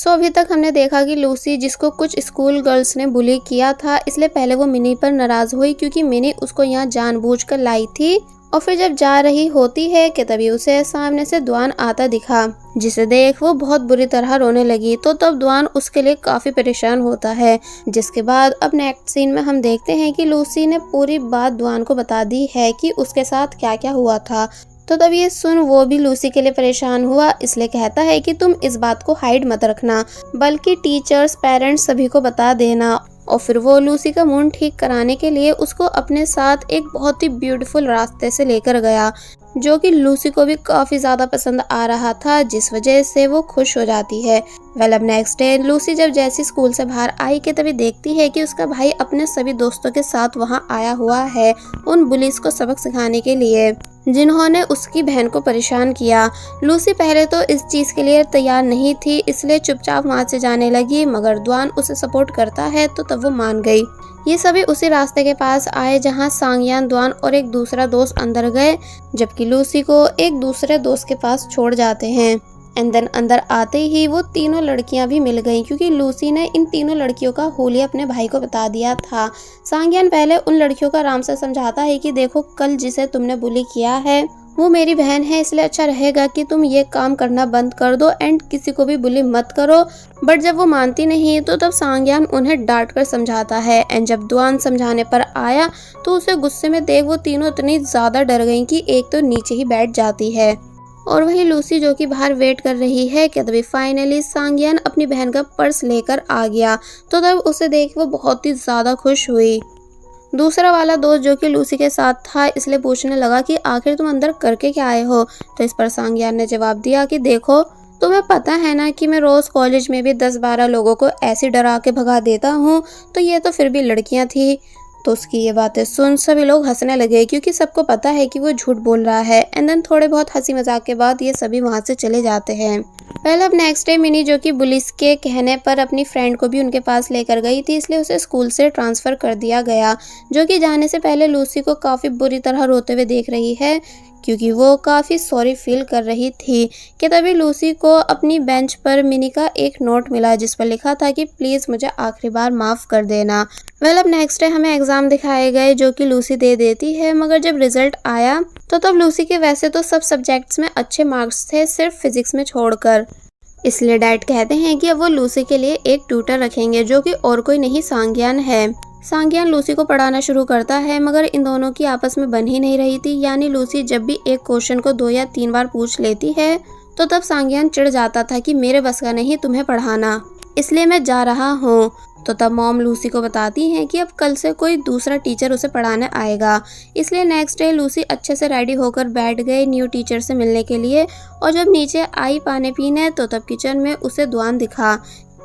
अभी तक हमने देखा कि लूसी, जिसको कुछ स्कूल गर्ल्स ने बुली किया था, इसलिए पहले वो मिनी पर नाराज हुई क्योंकि मिनी उसको यहाँ जानबूझकर लाई थी, और फिर जब जा रही होती है कि तभी उसे सामने से दुआन आता दिखा, जिसे देख वो बहुत बुरी तरह रोने लगी। तो तब दुआन उसके लिए काफी परेशान होता है। जिसके बाद अब नेक्स्ट सीन में हम देखते हैं कि लूसी ने पूरी बात दुआन को बता दी है कि उसके साथ क्या क्या हुआ था। तो तब ये सुन वो भी लूसी के लिए परेशान हुआ, इसलिए कहता है कि तुम इस बात को हाइड मत रखना, बल्कि टीचर्स, पेरेंट्स सभी को बता देना। और फिर वो लूसी का मूड ठीक कराने के लिए उसको अपने साथ एक बहुत ही ब्यूटीफुल रास्ते से लेकर गया, जो कि लूसी को भी काफी ज्यादा पसंद आ रहा था, जिस वजह से वो खुश हो जाती है। अब नेक्स्ट डे लूसी जब जैसी स्कूल से बाहर आई कि तभी देखती है कि उसका भाई अपने सभी दोस्तों के साथ वहां आया हुआ है, उन बुलीज को सबक सिखाने के लिए जिन्होंने उसकी बहन को परेशान किया। लूसी पहले तो इस चीज के लिए तैयार नहीं थी, इसलिए चुपचाप वहां से जाने लगी, मगर दुआन उसे सपोर्ट करता है तो तब वो मान गई। ये सभी उसी रास्ते के पास आए जहाँ सांगयान, द्वान और एक दूसरा दोस्त अंदर गए, जबकि लूसी को एक दूसरे दोस्त के पास छोड़ जाते हैं। एंड देन अंदर आते ही वो तीनों लड़कियां भी मिल गईं, क्योंकि लूसी ने इन तीनों लड़कियों का हुलिया अपने भाई को बता दिया था। सांगयान पहले उन लड़कियों को आराम से समझाता है कि देखो, कल जिसे तुमने बुली किया है वो मेरी बहन है, इसलिए अच्छा रहेगा कि तुम ये काम करना बंद कर दो एंड किसी को भी बुली मत करो। बट जब वो मानती नहीं तो तब सांगयान उन्हें डांट कर समझाता है। एंड जब द्वान समझाने पर आया तो उसे गुस्से में देख वो तीनों इतनी ज्यादा डर गईं कि एक तो नीचे ही बैठ जाती है। और वही लूसी जो कि बाहर वेट कर रही है कि तभी फाइनली सांगयान अपनी बहन का पर्स लेकर आ गया, तो तब उसे देख वो बहुत ही ज्यादा खुश हुई। दूसरा वाला दोस्त जो कि लूसी के साथ था, इसलिए पूछने लगा कि आखिर तुम अंदर करके क्या आए हो। तो इस पर सांगयान ने जवाब दिया कि देखो, तुम्हें पता है ना कि मैं रोज कॉलेज में भी 10-12 लोगों को ऐसे डरा के भगा देता हूँ, तो ये तो फिर भी लड़कियां थी। तो उसकी ये बातें सुन सभी लोग हंसने लगे, क्योंकि सबको पता है कि वो झूठ बोल रहा है। एंड देन थोड़े बहुत हंसी मजाक के बाद ये सभी वहाँ से चले जाते हैं। पहले अब नेक्स्ट डे मिनी जो कि बुलिस के कहने पर अपनी फ्रेंड को भी उनके पास लेकर गई थी, इसलिए उसे स्कूल से ट्रांसफ़र कर दिया गया। जो कि जाने से पहले लूसी को काफ़ी बुरी तरह रोते हुए देख रही है, क्योंकि वो काफ़ी सॉरी फील कर रही थी। कि तभी लूसी को अपनी बेंच पर मिनी का एक नोट मिला जिस पर लिखा था कि प्लीज़ मुझे आखिरी बार माफ़ कर देना। वेल अब नेक्स्ट डे हमें एग्ज़ाम दिखाए गए जो कि लूसी दे देती है, मगर जब रिजल्ट आया तो तब लूसी के वैसे तो सब सब्जेक्ट्स में अच्छे मार्क्स थे, सिर्फ फिजिक्स में छोड़कर। इसलिए डैड कहते हैं कि अब वो लूसी के लिए एक ट्यूटर रखेंगे जो कि और कोई नहीं सांगयान है। सांगयान लूसी को पढ़ाना शुरू करता है, मगर इन दोनों की आपस में बन ही नहीं रही थी। यानी लूसी जब भी एक क्वेश्चन को 2 या 3 बार पूछ लेती है तो तब सांगयान चिढ़ जाता था कि मेरे बस का नहीं तुम्हें पढ़ाना, इसलिए मैं जा रहा हूँ। तो तब मॉम लूसी को बताती हैं कि अब कल से कोई दूसरा टीचर उसे पढ़ाने आएगा। इसलिए नेक्स्ट डे लूसी अच्छे से रेडी होकर बैठ गई न्यू टीचर से मिलने के लिए। और जब नीचे आई पानी पीने तो तब किचन में उसे द्वान दिखा,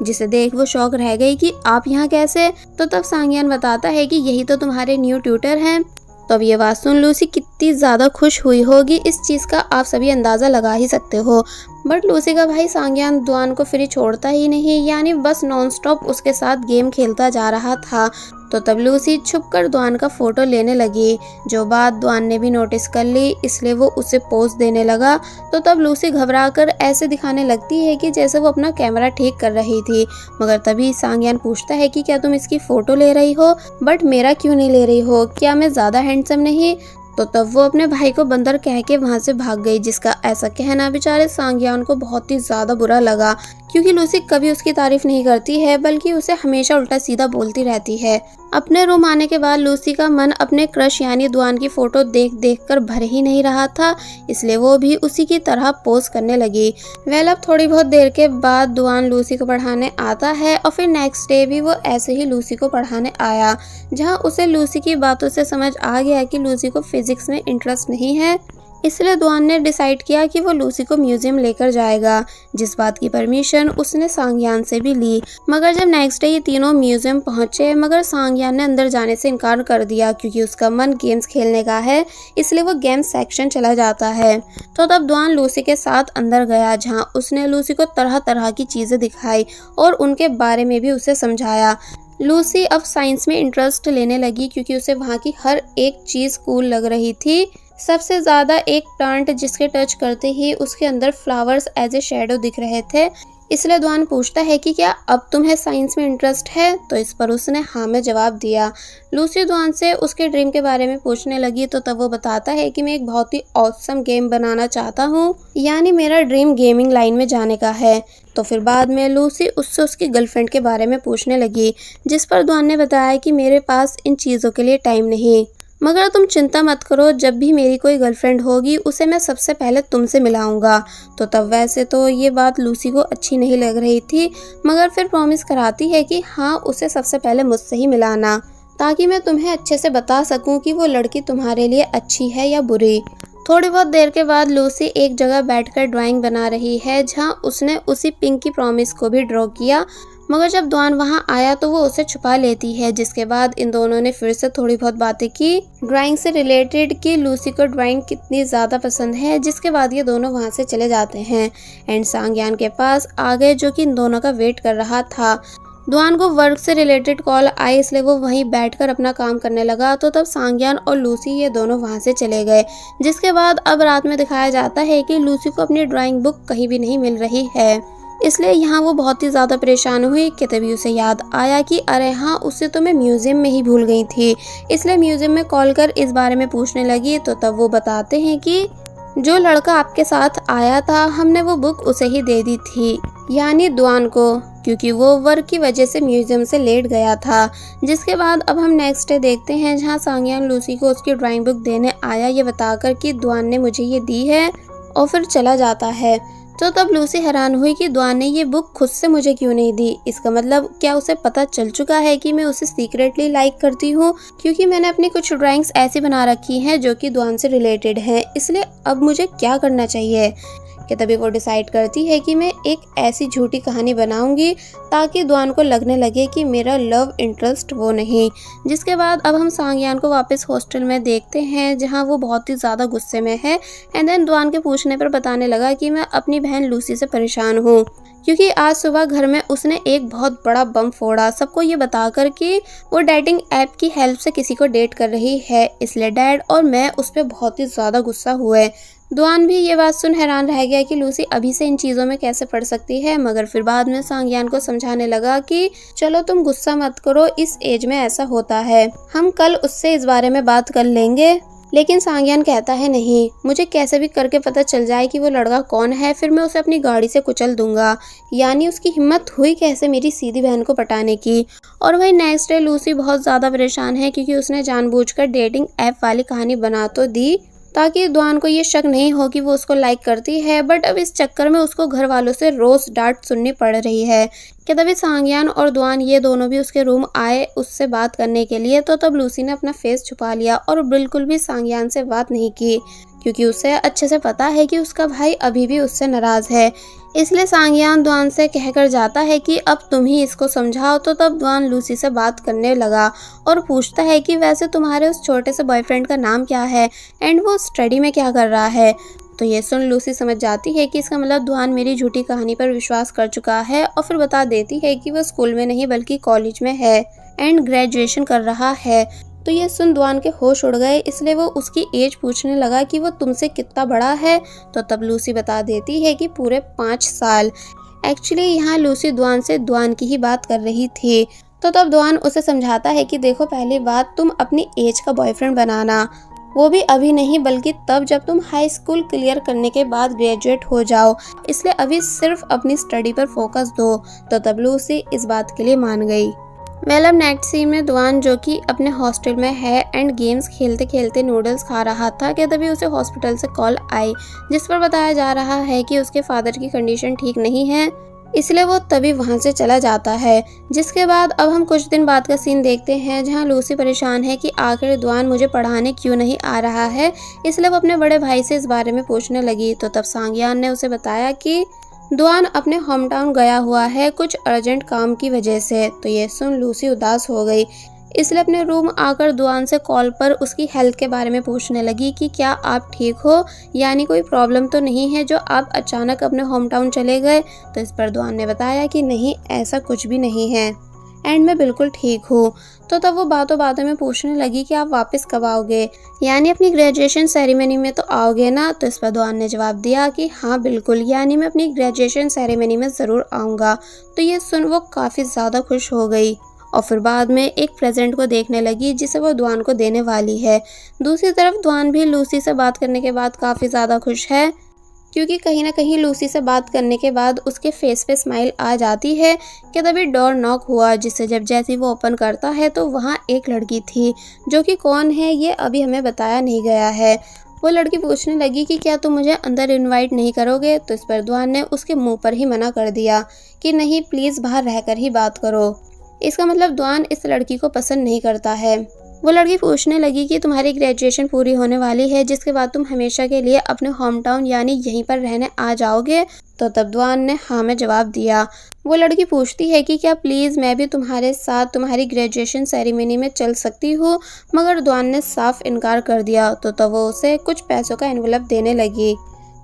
जिसे देख वो शॉक रह गई कि आप यहाँ कैसे। तो तब सांगयान बताता है कि यही तो तुम्हारे न्यू ट्यूटर हैं। तो अब ये बात सुन लूसी कितनी ज़्यादा खुश हुई होगी, इस चीज़ का आप सभी अंदाज़ा लगा ही सकते हो। बट लूसी का भाई सांगयान द्वान को फ्री छोड़ता ही नहीं, यानी बस नॉनस्टॉप उसके साथ गेम खेलता जा रहा था। तो तब लूसी छुपकर द्वान का फोटो लेने लगी, जो बात द्वान ने भी नोटिस कर ली, इसलिए वो उसे पोज देने लगा। तो तब लूसी घबराकर ऐसे दिखाने लगती है कि जैसे वो अपना कैमरा ठीक कर रही थी। मगर तभी सांगयान पूछता है कि क्या तुम इसकी फोटो ले रही हो, बट मेरा क्यों नहीं ले रही हो, क्या मैं ज़्यादा हैंडसम नहीं। तो तब वो अपने भाई को बंदर कह के वहाँ से भाग गई, जिसका ऐसा कहना बेचारे सांगयान को बहुत ही ज़्यादा बुरा लगा, क्योंकि लूसी कभी उसकी तारीफ नहीं करती है बल्कि उसे हमेशा उल्टा सीधा बोलती रहती है। अपने रूम आने के बाद लूसी का मन अपने क्रश यानी द्वान की फोटो देख देख कर भर ही नहीं रहा था, इसलिए वो भी उसी की तरह पोज करने लगी। वेल अब थोड़ी बहुत देर के बाद द्वान लूसी को पढ़ाने आता है और फिर नेक्स्ट डे भी वो ऐसे ही लूसी को पढ़ाने आया, जहाँ उसे लूसी की बातों से समझ आ गया कि लूसी को फिजिक्स में इंटरेस्ट नहीं है। इसलिए द्वान ने डिसाइड किया कि वो लूसी को म्यूजियम लेकर जाएगा, जिस बात की परमिशन उसने सांगयान से भी ली। मगर जब नेक्स्ट डे ये तीनों म्यूजियम पहुंचे, मगर सांगयान ने अंदर जाने से इनकार कर दिया, क्योंकि उसका मन गेम्स खेलने का है, इसलिए वो गेम सेक्शन चला जाता है। तो तब द्वान लूसी के साथ अंदर गया, जहाँ उसने लूसी को तरह तरह की चीज़ें दिखाई और उनके बारे में भी उसे समझाया। लूसी अब साइंस में इंटरेस्ट लेने लगी, क्योंकि उसे वहाँ की हर एक चीज़ कूल लग रही थी। सबसे ज़्यादा एक प्लांट जिसके टच करते ही उसके अंदर फ्लावर्स एज ए शेडो दिख रहे थे। इसलिए द्वान पूछता है कि क्या अब तुम्हें साइंस में इंटरेस्ट है। तो इस पर उसने हाँ में जवाब दिया। लूसी द्वान से उसके ड्रीम के बारे में पूछने लगी, तो तब वो बताता है कि मैं एक बहुत ही ऑसम गेम बनाना चाहता हूँ, यानी मेरा ड्रीम गेमिंग लाइन में जाने का है। तो फिर बाद में लूसी उससे उसकी गर्लफ्रेंड के बारे में पूछने लगी, जिस पर द्वान ने बताया कि मेरे पास इन चीज़ों के लिए टाइम नहीं, मगर तुम चिंता मत करो, जब भी मेरी कोई गर्लफ्रेंड होगी उसे मैं सबसे पहले तुमसे मिलाऊंगा। तो तब वैसे तो ये बात लूसी को अच्छी नहीं लग रही थी, मगर फिर प्रॉमिस कराती है कि हाँ उसे सबसे पहले मुझसे ही मिलाना, ताकि मैं तुम्हें अच्छे से बता सकूं कि वो लड़की तुम्हारे लिए अच्छी है या बुरी। थोड़ी बहुत देर के बाद लूसी एक जगह बैठकर ड्राइंग बना रही है, जहाँ उसने उसी पिंक की प्रॉमिस को भी ड्रॉ किया। मगर जब द्वान वहां आया तो वो उसे छुपा लेती है, जिसके बाद इन दोनों ने फिर से थोड़ी बहुत बातें की ड्राइंग से रिलेटेड कि लूसी को ड्राइंग कितनी ज़्यादा पसंद है, जिसके बाद ये दोनों वहां से चले जाते हैं एंड सांगयान के पास आ गए, जो कि इन दोनों का वेट कर रहा था। दुआन को वर्क से रिलेटेड कॉल आई, इसलिए वो वहीं बैठकर अपना काम करने लगा। तो तब सांग्यान और लूसी ये दोनों वहाँ से चले गए। जिसके बाद अब रात में दिखाया जाता है कि लूसी को अपनी ड्राइंग बुक कहीं भी नहीं मिल रही है, इसलिए यहाँ वो बहुत ही ज़्यादा परेशान हुई कि तभी उसे याद आया कि अरे हाँ, उसे तो मैं म्यूज़ियम में ही भूल गई थी। इसलिए म्यूज़ियम में कॉल कर इस बारे में पूछने लगी। तो तब वो बताते हैं कि जो लड़का आपके साथ आया था, हमने वो बुक उसे ही दे दी थी, यानी दुआन को, क्योंकि वो वर्क की वजह से म्यूजियम से लेट गया था। जिसके बाद अब हम नेक्स्ट डे देखते हैं, जहाँ सांग्यान लूसी को उसकी ड्राइंग बुक देने आया, ये बताकर कि दुआन ने मुझे ये दी है, और फिर चला जाता है। तो तब लूसी हैरान हुई कि दुआन ने ये बुक खुद से मुझे क्यों नहीं दी। इसका मतलब क्या उसे पता चल चुका है कि मैं उसे सीक्रेटली लाइक करती हूँ, क्योंकि मैंने अपनी कुछ ड्राइंग्स ऐसी बना रखी हैं जो कि दुआन से रिलेटेड हैं। इसलिए अब मुझे क्या करना चाहिए कि तभी वो डिसाइड करती है कि मैं एक ऐसी झूठी कहानी बनाऊंगी ताकि दुआन को लगने लगे कि मेरा लव इंटरेस्ट वो नहीं। जिसके बाद अब हम सांग्यान को वापस हॉस्टल में देखते हैं, जहां वो बहुत ही ज़्यादा गुस्से में है। एंड देन दुआन के पूछने पर बताने लगा कि मैं अपनी बहन लूसी से परेशान हूँ, क्योंकि आज सुबह घर में उसने एक बहुत बड़ा बम फोड़ा, सबको ये बताकर कि वो डेटिंग ऐप की हेल्प से किसी को डेट कर रही है। इसलिए डैड और मैं उस पर बहुत ही ज़्यादा गुस्सा हुए। दुआन भी ये बात सुन हैरान रह गया कि लूसी अभी से इन चीज़ों में कैसे पड़ सकती है, मगर फिर बाद में सांग्यान को समझाने लगा कि चलो तुम गुस्सा मत करो, इस एज में ऐसा होता है, हम कल उससे इस बारे में बात कर लेंगे। लेकिन सांग्यान कहता है नहीं, मुझे कैसे भी करके पता चल जाए कि वो लड़का कौन है, फिर मैं उसे अपनी गाड़ी से कुचल दूंगा। यानी उसकी हिम्मत हुई कैसे मेरी सीधी बहन को पटाने की। और वही नेक्स्ट डे लूसी बहुत ज़्यादा परेशान है, क्योंकि उसने जानबूझकर डेटिंग ऐप वाली कहानी बना तो दी ताकि दुआन को ये शक नहीं हो कि वो उसको लाइक करती है, बट अब इस चक्कर में उसको घर वालों से रोज़ डांट सुननी पड़ रही है। कि तभी सांग्यान और दुआन ये दोनों भी उसके रूम आए उससे बात करने के लिए। तो तब लूसी ने अपना फेस छुपा लिया और बिल्कुल भी सांग्यान से बात नहीं की, क्योंकि उसे अच्छे से पता है कि उसका भाई अभी भी उससे नाराज़ है। इसलिए सांग्यान दुआन से कहकर जाता है कि अब तुम ही इसको समझाओ। तो तब दुआन लूसी से बात करने लगा और पूछता है कि वैसे तुम्हारे उस छोटे से बॉयफ्रेंड का नाम क्या है एंड वो स्टडी में क्या कर रहा है। तो ये सुन लूसी समझ जाती है कि इसका मतलब दुआन मेरी झूठी कहानी पर विश्वास कर चुका है, और फिर बता देती है कि वो स्कूल में नहीं बल्कि कॉलेज में है एंड ग्रेजुएशन कर रहा है। तो ये सुन दुआन के होश उड़ गए, इसलिए वो उसकी एज पूछने लगा कि वो तुमसे कितना बड़ा है। तो तब लूसी बता देती है कि पूरे 5 साल। एक्चुअली यहाँ लूसी दुआन से दुआन की ही बात कर रही थी। तो तब दुआन उसे समझाता है कि देखो, पहली बात तुम अपनी एज का बॉयफ्रेंड बनाना, वो भी अभी नहीं बल्कि तब जब तुम हाई स्कूल क्लियर करने के बाद ग्रेजुएट हो जाओ। इसलिए अभी सिर्फ अपनी स्टडी पर फोकस दो। तो तब लूसी इस बात के लिए मान गई। अब नेक्स्ट सीन में दुआन, जो कि अपने हॉस्टल में है एंड गेम्स खेलते खेलते नूडल्स खा रहा था, कि तभी उसे हॉस्पिटल से कॉल आई, जिस पर बताया जा रहा है कि उसके फादर की कंडीशन ठीक नहीं है, इसलिए वो तभी वहां से चला जाता है। जिसके बाद अब हम कुछ दिन बाद का सीन देखते हैं, जहां लूसी परेशान है कि आखिर दुआन मुझे पढ़ाने क्यों नहीं आ रहा है। इसलिए वो अपने बड़े भाई से इस बारे में पूछने लगी। तो तब सांग्यान ने उसे बताया कि दुआन अपने होम टाउन गया हुआ है कुछ अर्जेंट काम की वजह से। तो ये सुन लूसी उदास हो गई, इसलिए अपने रूम आकर दुआन से कॉल पर उसकी हेल्थ के बारे में पूछने लगी कि क्या आप ठीक हो, यानी कोई प्रॉब्लम तो नहीं है जो आप अचानक अपने होम टाउन चले गए। तो इस पर दुआन ने बताया कि नहीं, ऐसा कुछ भी नहीं है एंड मैं बिल्कुल ठीक हूँ। तो तब वो बातों बातों में पूछने लगी कि आप वापस कब आओगे, यानी अपनी ग्रेजुएशन सेरेमनी में तो आओगे ना। तो इस पर दुआन ने जवाब दिया कि हाँ बिल्कुल, यानी मैं अपनी ग्रेजुएशन सेरेमनी में ज़रूर आऊँगा। तो ये सुन वो काफ़ी ज़्यादा खुश हो गई और फिर बाद में एक प्रेजेंट को देखने लगी जिसे वो दुआन को देने वाली है। दूसरी तरफ दुआन भी लूसी से बात करने के बाद काफ़ी ज़्यादा खुश है, क्योंकि कहीं ना कहीं लूसी से बात करने के बाद उसके फेस पे स्माइल आ जाती है। कि तभी डोर नॉक हुआ, जिससे जैसे वो ओपन करता है तो वहाँ एक लड़की थी, जो कि कौन है ये अभी हमें बताया नहीं गया है। वो लड़की पूछने लगी कि क्या तुम मुझे अंदर इनवाइट नहीं करोगे। तो इस पर दुआन ने उसके मुंह पर ही मना कर दिया कि नहीं, प्लीज़ बाहर रहकर ही बात करो। इसका मतलब दुआन इस लड़की को पसंद नहीं करता है। वो लड़की पूछने लगी कि तुम्हारी ग्रेजुएशन पूरी होने वाली है, जिसके बाद तुम हमेशा के लिए अपने होम टाउन यानी यहीं पर रहने आ जाओगे। तो तब दुआन ने हाँ में जवाब दिया। वो लड़की पूछती है कि क्या प्लीज़ मैं भी तुम्हारे साथ तुम्हारी ग्रेजुएशन सेरेमनी में चल सकती हूँ, मगर दुआन ने साफ इनकार कर दिया। तो तब वो उसे कुछ पैसों का एनवलप देने लगी,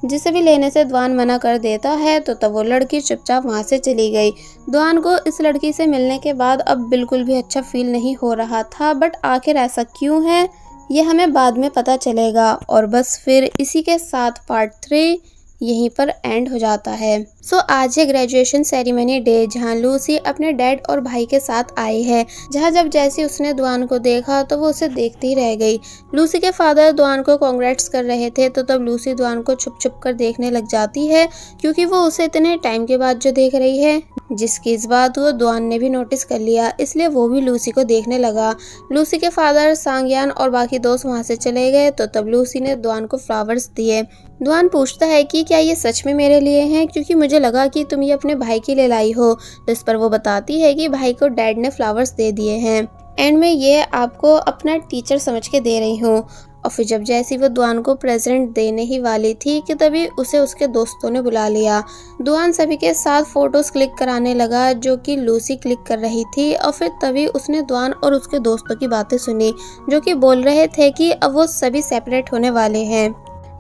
जिसे भी लेने से दुआन मना कर देता है तो तब वो लड़की चुपचाप वहाँ से चली गई। दुआन को इस लड़की से मिलने के बाद अब बिल्कुल भी अच्छा फील नहीं हो रहा था, बट आखिर ऐसा क्यों है ये हमें बाद में पता चलेगा। और बस फिर इसी के साथ पार्ट 3 यहीं पर एंड हो जाता है। आज है ग्रेजुएशन सेरेमनी डे, जहाँ लूसी अपने डैड और भाई के साथ आई है। जहाँ जब जैसे उसने दुआन को देखा तो वो उसे देखती ही रह गई। लूसी के फादर दुआन को कांग्रेट्स कर रहे थे तो तब लूसी दुआन को छुप छुप कर देखने लग जाती है, क्योंकि वो उसे इतने टाइम के बाद जो देख रही है, जिसकी इस बात को दुआन ने भी नोटिस कर लिया, इसलिए वो भी लूसी को देखने लगा। लूसी के फादर सांगयान और बाकी दोस्त वहाँ से चले गए तो तब लूसी ने दुआन को फ्लावर्स दिए। दुआन पूछता है कि क्या ये सच में मेरे लिए हैं, क्योंकि मुझे लगा कि तुम ये अपने भाई के लिए लाई हो। तो इस पर वो बताती है कि भाई को डैड ने फ्लावर्स दे दिए हैं एंड मैं ये आपको अपना टीचर समझ के दे रही हूँ। और फिर जब जैसी वो दुआन को प्रेजेंट देने ही वाली थी कि तभी उसे उसके दोस्तों ने बुला लिया। दुआन सभी के साथ फोटोज क्लिक कराने लगा जो कि लूसी क्लिक कर रही थी। और फिर तभी उसने दुआन और उसके दोस्तों की बातें सुनी, जो कि बोल रहे थे कि अब वो सभी सेपरेट होने वाले हैं।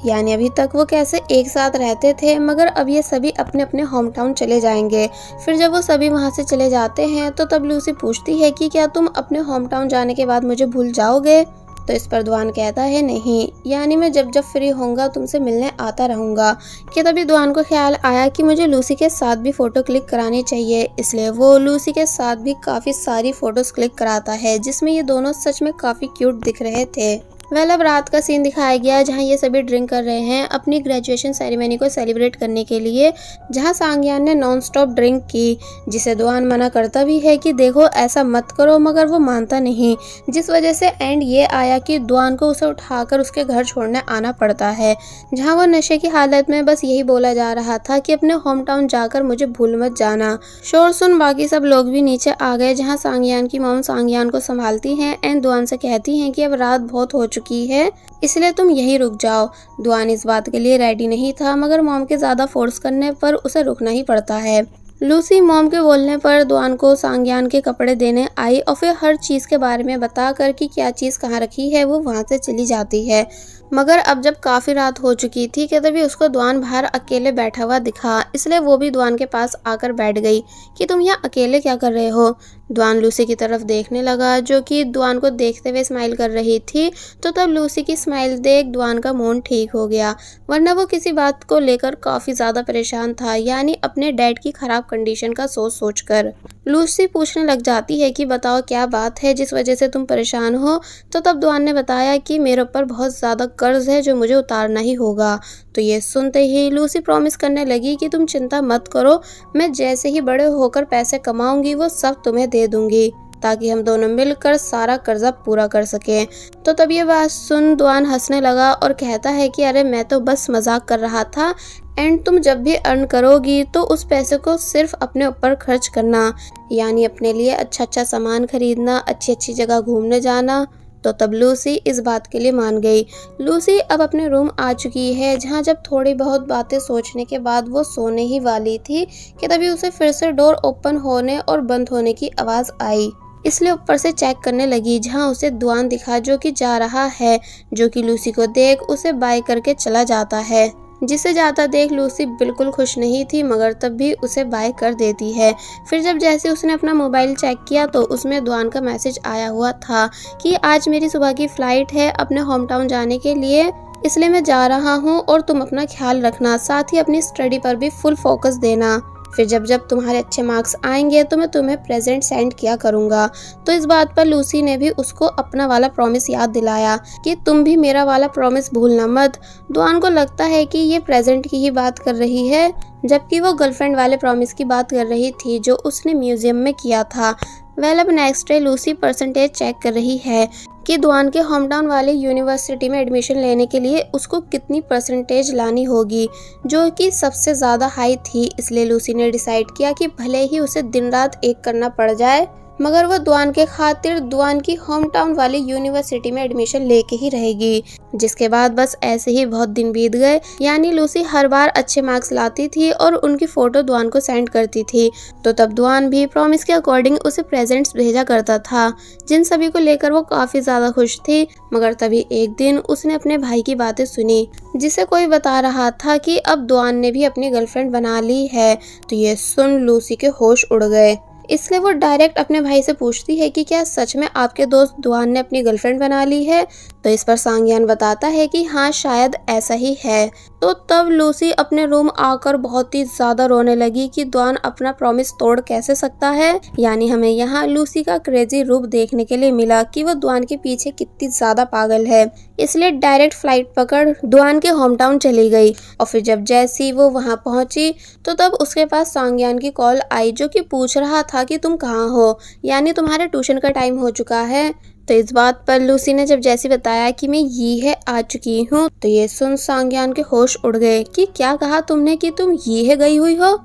यानी अभी तक वो कैसे एक साथ रहते थे, मगर अब ये सभी अपने अपने होम टाउन चले जाएंगे। फिर जब वो सभी वहाँ से चले जाते हैं तो तब लूसी पूछती है कि क्या तुम अपने होम टाउन जाने के बाद मुझे भूल जाओगे। तो इस पर दुआन कहता है नहीं, यानी मैं जब जब फ्री होऊंगा तुमसे मिलने आता रहूंगा। कि तभी दुआन को ख्याल आया कि मुझे लूसी के साथ भी फोटो क्लिक करानी चाहिए, इसलिए वो लूसी के साथ भी काफ़ी सारी फोटोज क्लिक कराता है, जिसमें ये दोनों सच में काफ़ी क्यूट दिख रहे थे। अब रात का सीन दिखाया गया जहाँ ये सभी ड्रिंक कर रहे हैं अपनी ग्रेजुएशन सेरेमनी को सेलिब्रेट करने के लिए, जहाँ सांगयान ने नॉन स्टॉप ड्रिंक की, जिसे दुआन मना करता भी है कि देखो ऐसा मत करो, मगर वो मानता नहीं, जिस वजह से एंड ये आया कि दुआन को उसे उठाकर उसके घर छोड़ने आना पड़ता है, जहाँ वो नशे की हालत में बस यही बोला जा रहा था कि अपने होम टाउन जाकर मुझे भूल मत जाना। शोर सुन बाकी सब लोग भी नीचे आ गए, जहाँ सांगयान की मॉम सांगयान को संभालती हैं एंड दुआन से कहती हैं कि अब रात बहुत हो चुकी है, इसलिए तुम यहीं रुक जाओ। दुआन इस बात के लिए रेडी नहीं था, मगर मॉम के ज्यादा फोर्स करने पर उसे रुकना ही पड़ता है। लूसी मॉम के बोलने पर दुआन को सांगयान के कपड़े देने आई और फिर हर चीज के बारे में बता कर कि क्या चीज कहाँ रखी है वो वहां से चली जाती है। मगर अब जब काफी रात हो चुकी थी कि तभी उसको दुआन बाहर अकेले बैठा हुआ दिखा, इसलिए वो भी दुआन के पास आकर बैठ गई कि तुम यहाँ अकेले क्या कर रहे हो। दुआन लूसी की तरफ देखने लगा, जो कि दुआन को देखते हुए स्माइल कर रही थी। तो तब लूसी की स्माइल देख दुआन का मूड ठीक हो गया, वरना वो किसी बात को लेकर काफी ज्यादा परेशान था, यानी अपने डैड की खराब कंडीशन का सोच सोच कर। लूसी पूछने लग जाती है कि बताओ क्या बात है जिस वजह से तुम परेशान हो। तो तब दुआन ने बताया कि मेरे ऊपर बहुत ज्यादा कर्ज है जो मुझे उतारना ही होगा। तो ये सुनते ही लूसी प्रॉमिस करने लगी कि तुम चिंता मत करो, मैं जैसे ही बड़े होकर पैसे कमाऊंगी वो सब तुम्हें दे दूंगी, ताकि हम दोनों मिलकर सारा कर्जा पूरा कर सकें। तो तब ये बात सुन दुआन हंसने लगा और कहता है कि अरे मैं तो बस मजाक कर रहा था, एंड तुम जब भी अर्न करोगी तो उस पैसे को सिर्फ अपने ऊपर खर्च करना, यानी अपने लिए अच्छा अच्छा सामान खरीदना, अच्छी अच्छी जगह घूमने जाना। तो तब लूसी इस बात के लिए मान गई। लूसी अब अपने रूम आ चुकी है, जहाँ जब थोड़ी बहुत बातें सोचने के बाद वो सोने ही वाली थी कि तभी उसे फिर से डोर ओपन होने और बंद होने की आवाज़ आई, इसलिए ऊपर से चेक करने लगी, जहाँ उसे दुआन दिखा जो कि जा रहा है, जो कि लूसी को देख उसे बाय करके चला जाता है। जिसे जाता देख लूसी बिल्कुल खुश नहीं थी, मगर तब भी उसे बाय कर देती है। फिर जब जैसे उसने अपना मोबाइल चेक किया तो उसमें दुआन का मैसेज आया हुआ था कि आज मेरी सुबह की फ्लाइट है अपने होम टाउन जाने के लिए, इसलिए मैं जा रहा हूँ और तुम अपना ख्याल रखना, साथ ही अपनी स्टडी पर भी फुल फोकस देना। फिर जब जब तुम्हारे अच्छे मार्क्स आएंगे तो मैं तुम्हें प्रेजेंट सेंड किया करूँगा। तो इस बात पर लूसी ने भी उसको अपना वाला प्रॉमिस याद दिलाया कि तुम भी मेरा वाला प्रॉमिस भूलना मत। दुआन को लगता है कि ये प्रेजेंट की ही बात कर रही है, जबकि वो गर्लफ्रेंड वाले प्रॉमिस की बात कर रही थी जो उसने म्यूजियम में किया था। अब next day Lucy percentage check कर रही है कि दुआन के होम टाउन वाले यूनिवर्सिटी में एडमिशन लेने के लिए उसको कितनी परसेंटेज लानी होगी, जो कि सबसे ज़्यादा हाई थी। इसलिए लूसी ने डिसाइड किया कि भले ही उसे दिन रात एक करना पड़ जाए, मगर वो दुआन के खातिर दुआन की होम टाउन वाली यूनिवर्सिटी में एडमिशन लेके ही रहेगी। जिसके बाद बस ऐसे ही बहुत दिन बीत गए, यानी लूसी हर बार अच्छे मार्क्स लाती थी और उनकी फोटो दुआन को सेंड करती थी, तो तब दुआन भी प्रॉमिस के अकॉर्डिंग उसे प्रेजेंट्स भेजा करता था, जिन सभी को लेकर वो काफी ज्यादा खुश थी। मगर तभी एक दिन उसने अपने भाई की बातें सुनी, जिसे कोई बता रहा था कि अब दुआन ने भी अपनी गर्लफ्रेंड बना ली है। तो ये सुन लूसी के होश उड़ गए, इसलिए वो डायरेक्ट अपने भाई से पूछती है कि क्या सच में आपके दोस्त दुआन ने अपनी गर्लफ्रेंड बना ली है। तो इस पर सांग्यान बताता है कि हाँ, शायद ऐसा ही है। तो तब लूसी अपने रूम आकर बहुत ही ज्यादा रोने लगी कि दुआन अपना प्रॉमिस तोड़ कैसे सकता है। यानी हमें यहाँ लूसी का क्रेजी रूप देखने के लिए मिला कि वो दुआन के पीछे कितनी ज्यादा पागल है। इसलिए डायरेक्ट फ्लाइट पकड़ दुआन के होम टाउन चली गई। और फिर जब जैसी वो वहाँ पहुंची तो तब उसके पास सांग्यान की कॉल आई, जो कि पूछ रहा था कि तुम कहाँ हो, यानी तुम्हारे ट्यूशन का टाइम हो चुका है। तो इस बात पर लूसी ने जब जैसी बताया कि मैं ये है आ चुकी हूँ, तो ये सुन सांग्यान के होश उड़ गए कि क्या कहा तुमने कि तुम ये है गई हुई हो,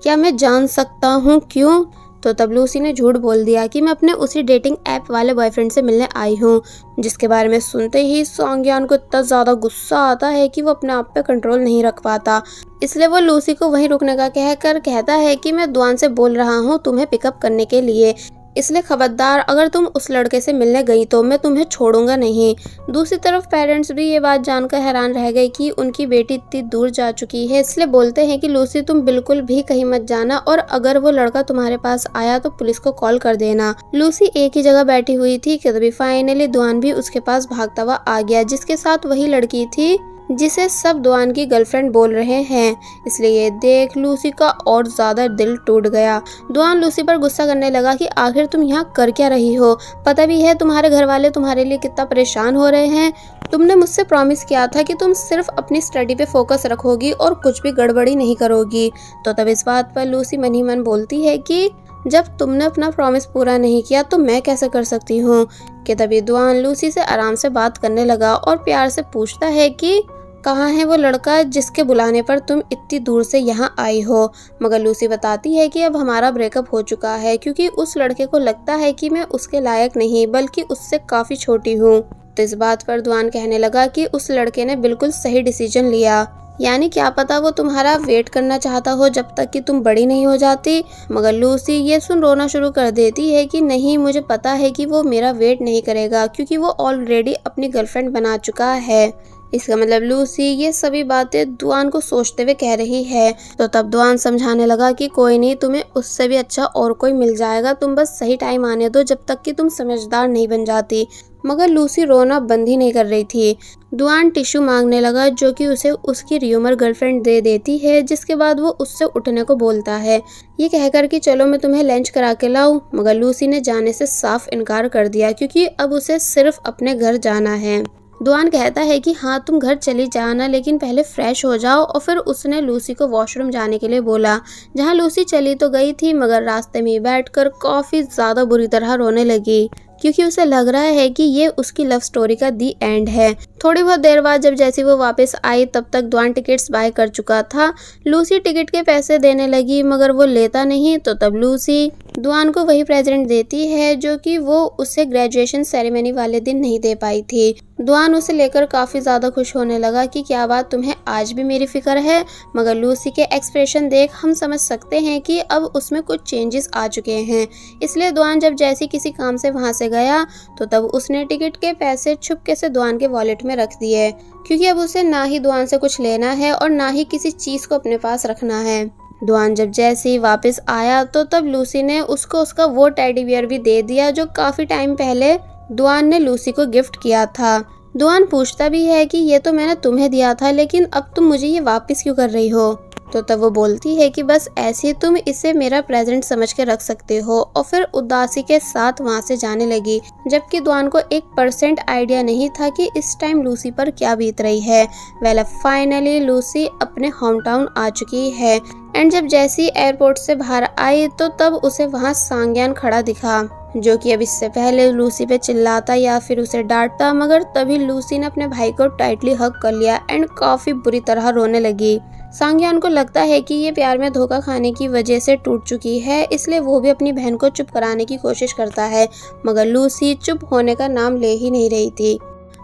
क्या मैं जान सकता हूँ क्यों। तो तब लूसी ने झूठ बोल दिया कि मैं अपने उसी डेटिंग ऐप वाले बॉयफ्रेंड से मिलने आई हूँ। जिसके बारे में सुनते ही सांग्यान को इतना ज्यादा गुस्सा आता है कि वो अपने आप पे कंट्रोल नहीं रख पाता। इसलिए वो लूसी को वहीं रुकने का कहकर कहता है कि मैं दुआन से बोल रहा हूँ तुम्हें पिकअप करने के लिए, इसलिए खबरदार अगर तुम उस लड़के से मिलने गई तो मैं तुम्हें छोड़ूंगा नहीं। दूसरी तरफ पेरेंट्स भी ये बात जानकर हैरान रह गए कि उनकी बेटी इतनी दूर जा चुकी है, इसलिए बोलते हैं कि लूसी तुम बिल्कुल भी कहीं मत जाना, और अगर वो लड़का तुम्हारे पास आया तो पुलिस को कॉल कर देना। लूसी एक ही जगह बैठी हुई थी कि तभी फाइनली दुआन भी उसके पास भागता हुआ आ गया, जिसके साथ वही लड़की थी जिसे सब दुआन की गर्लफ्रेंड बोल रहे हैं। इसलिए ये देख लूसी का और ज्यादा दिल टूट गया। दुआन लूसी पर गुस्सा करने लगा कि आखिर तुम यहाँ कर क्या रही हो, पता भी है तुम्हारे घर वाले तुम्हारे लिए कितना परेशान हो रहे हैं। तुमने मुझसे प्रॉमिस किया था कि तुम सिर्फ अपनी स्टडी पे फोकस रखोगी और कुछ भी गड़बड़ी नहीं करोगी। तो तब इस बात पर लूसी मन ही मन बोलती है कि जब तुमने अपना प्रॉमिस पूरा नहीं किया तो मैं कैसे कर सकती हूँ। कि तभी दुआन लूसी से आराम से बात करने लगा और प्यार से पूछता है कि कहाँ है वो लड़का जिसके बुलाने पर तुम इतनी दूर से यहाँ आई हो। मगर लूसी बताती है कि अब हमारा ब्रेकअप हो चुका है, क्योंकि उस लड़के को लगता है कि मैं उसके लायक नहीं बल्कि उससे काफी छोटी हूँ। तो इस बात पर दुआन कहने लगा कि उस लड़के ने बिल्कुल सही डिसीजन लिया, यानी क्या पता वो तुम्हारा वेट करना चाहता हो जब तक कि तुम बड़ी नहीं हो जाती। मगर लूसी ये सुन रोना शुरू कर देती है कि नहीं, मुझे पता है कि वो मेरा वेट नहीं करेगा, क्योंकि वो ऑलरेडी अपनी गर्लफ्रेंड बना चुका है। इसका मतलब लूसी ये सभी बातें दुआन को सोचते हुए कह रही है। तो तब दुआन समझाने लगा कि कोई नहीं, तुम्हें उससे भी अच्छा और कोई मिल जाएगा, तुम बस सही टाइम आने दो जब तक कि तुम समझदार नहीं बन जाती। मगर लूसी रोना बंद ही नहीं कर रही थी। दुआन टिश्यू मांगने लगा, जो कि उसे उसकी र्यूमर गर्लफ्रेंड दे देती है, जिसके बाद वो उससे उठने को बोलता है, ये कहकर कि चलो मैं तुम्हें लंच करा के लाऊं। मगर लूसी ने जाने से साफ इनकार कर दिया, क्योंकि अब उसे सिर्फ अपने घर जाना है। दुआन कहता है कि हाँ तुम घर चली जाना, लेकिन पहले फ्रेश हो जाओ। और फिर उसने लूसी को वॉशरूम जाने के लिए बोला, जहाँ लूसी चली तो गई थी, मगर रास्ते में बैठकर काफी ज्यादा बुरी तरह रोने लगी, क्योंकि उसे लग रहा है कि ये उसकी लव स्टोरी का दी एंड है। थोड़ी बहुत देर बाद जब जैसी वो वापस आई तब तक दुआन टिकट्स बाय कर चुका था। लूसी टिकट के पैसे देने लगी, मगर वो लेता नहीं। तो तब लूसी दुआन को वही प्रेजेंट देती है जो कि वो उसे ग्रेजुएशन सेरेमनी वाले दिन नहीं दे पाई थी। दुआन उसे लेकर काफी ज्यादा खुश होने लगा कि क्या बात, तुम्हें आज भी मेरी फिक्र है। मगर लूसी के एक्सप्रेशन देख हम समझ सकते हैं कि अब उसमें कुछ चेंजेस आ चुके हैं। इसलिए दुआन जब जैसी किसी काम से वहां से गया तो तब उसने टिकट के पैसे छुपके से दुआन के वॉलेट में रख दिए, क्योंकि अब उसे ना ही दुआन से कुछ लेना है और ना ही किसी चीज को अपने पास रखना है। दुआन जब जैसे ही वापस आया तो तब लूसी ने उसको उसका वो टेडी बियर भी दे दिया जो काफी टाइम पहले दुआन ने लूसी को गिफ्ट किया था। दुआन पूछता भी है कि ये तो मैंने तुम्हें दिया था, लेकिन अब तुम मुझे ये वापस क्यों कर रही हो। तो तब वो बोलती है कि बस ऐसे ही तुम इसे मेरा प्रेजेंट समझ के रख सकते हो। और फिर उदासी के साथ वहाँ से जाने लगी, जबकि दुआन को 1% आइडिया नहीं था कि इस टाइम लूसी पर क्या बीत रही है। वेल फाइनली लूसी अपने होम टाउन आ चुकी है। एंड जब जैसी एयरपोर्ट से बाहर आई तो तब उसे वहाँ सांग्यान खड़ा दिखा। जो कि अब इससे पहले लूसी पे चिल्लाता या फिर उसे डांटता, मगर तभी लूसी ने अपने भाई को टाइटली हग कर लिया एंड काफी बुरी तरह रोने लगी। सांगयान को लगता है कि ये प्यार में धोखा खाने की वजह से टूट चुकी है, इसलिए वो भी अपनी बहन को चुप कराने की कोशिश करता है, मगर लूसी चुप होने का नाम ले ही नहीं रही थी।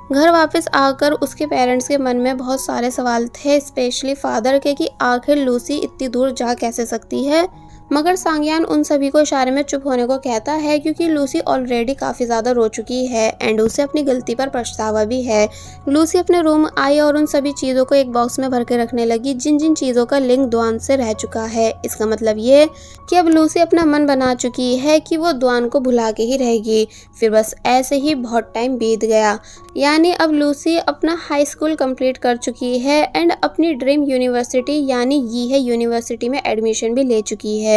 घर वापस आकर उसके पेरेंट्स के मन में बहुत सारे सवाल थे, स्पेशली फादर के, कि आखिर लूसी इतनी दूर जा कैसे सकती है। मगर सांगयान उन सभी को इशारे में चुप होने को कहता है, क्योंकि लूसी ऑलरेडी काफ़ी ज़्यादा रो चुकी है एंड उसे अपनी गलती पर पछतावा भी है। लूसी अपने रूम आई और उन सभी चीज़ों को एक बॉक्स में भर के रखने लगी जिन जिन चीज़ों का लिंक द्वान से रह चुका है। इसका मतलब ये कि अब लूसी अपना मन बना चुकी है कि वो द्वान को भुला के ही रहेगी। फिर बस ऐसे ही बहुत टाइम बीत गया, यानी अब लूसी अपना हाई स्कूल कंप्लीट कर चुकी है एंड अपनी ड्रीम यूनिवर्सिटी यानी यीहे यूनिवर्सिटी में एडमिशन भी ले चुकी है,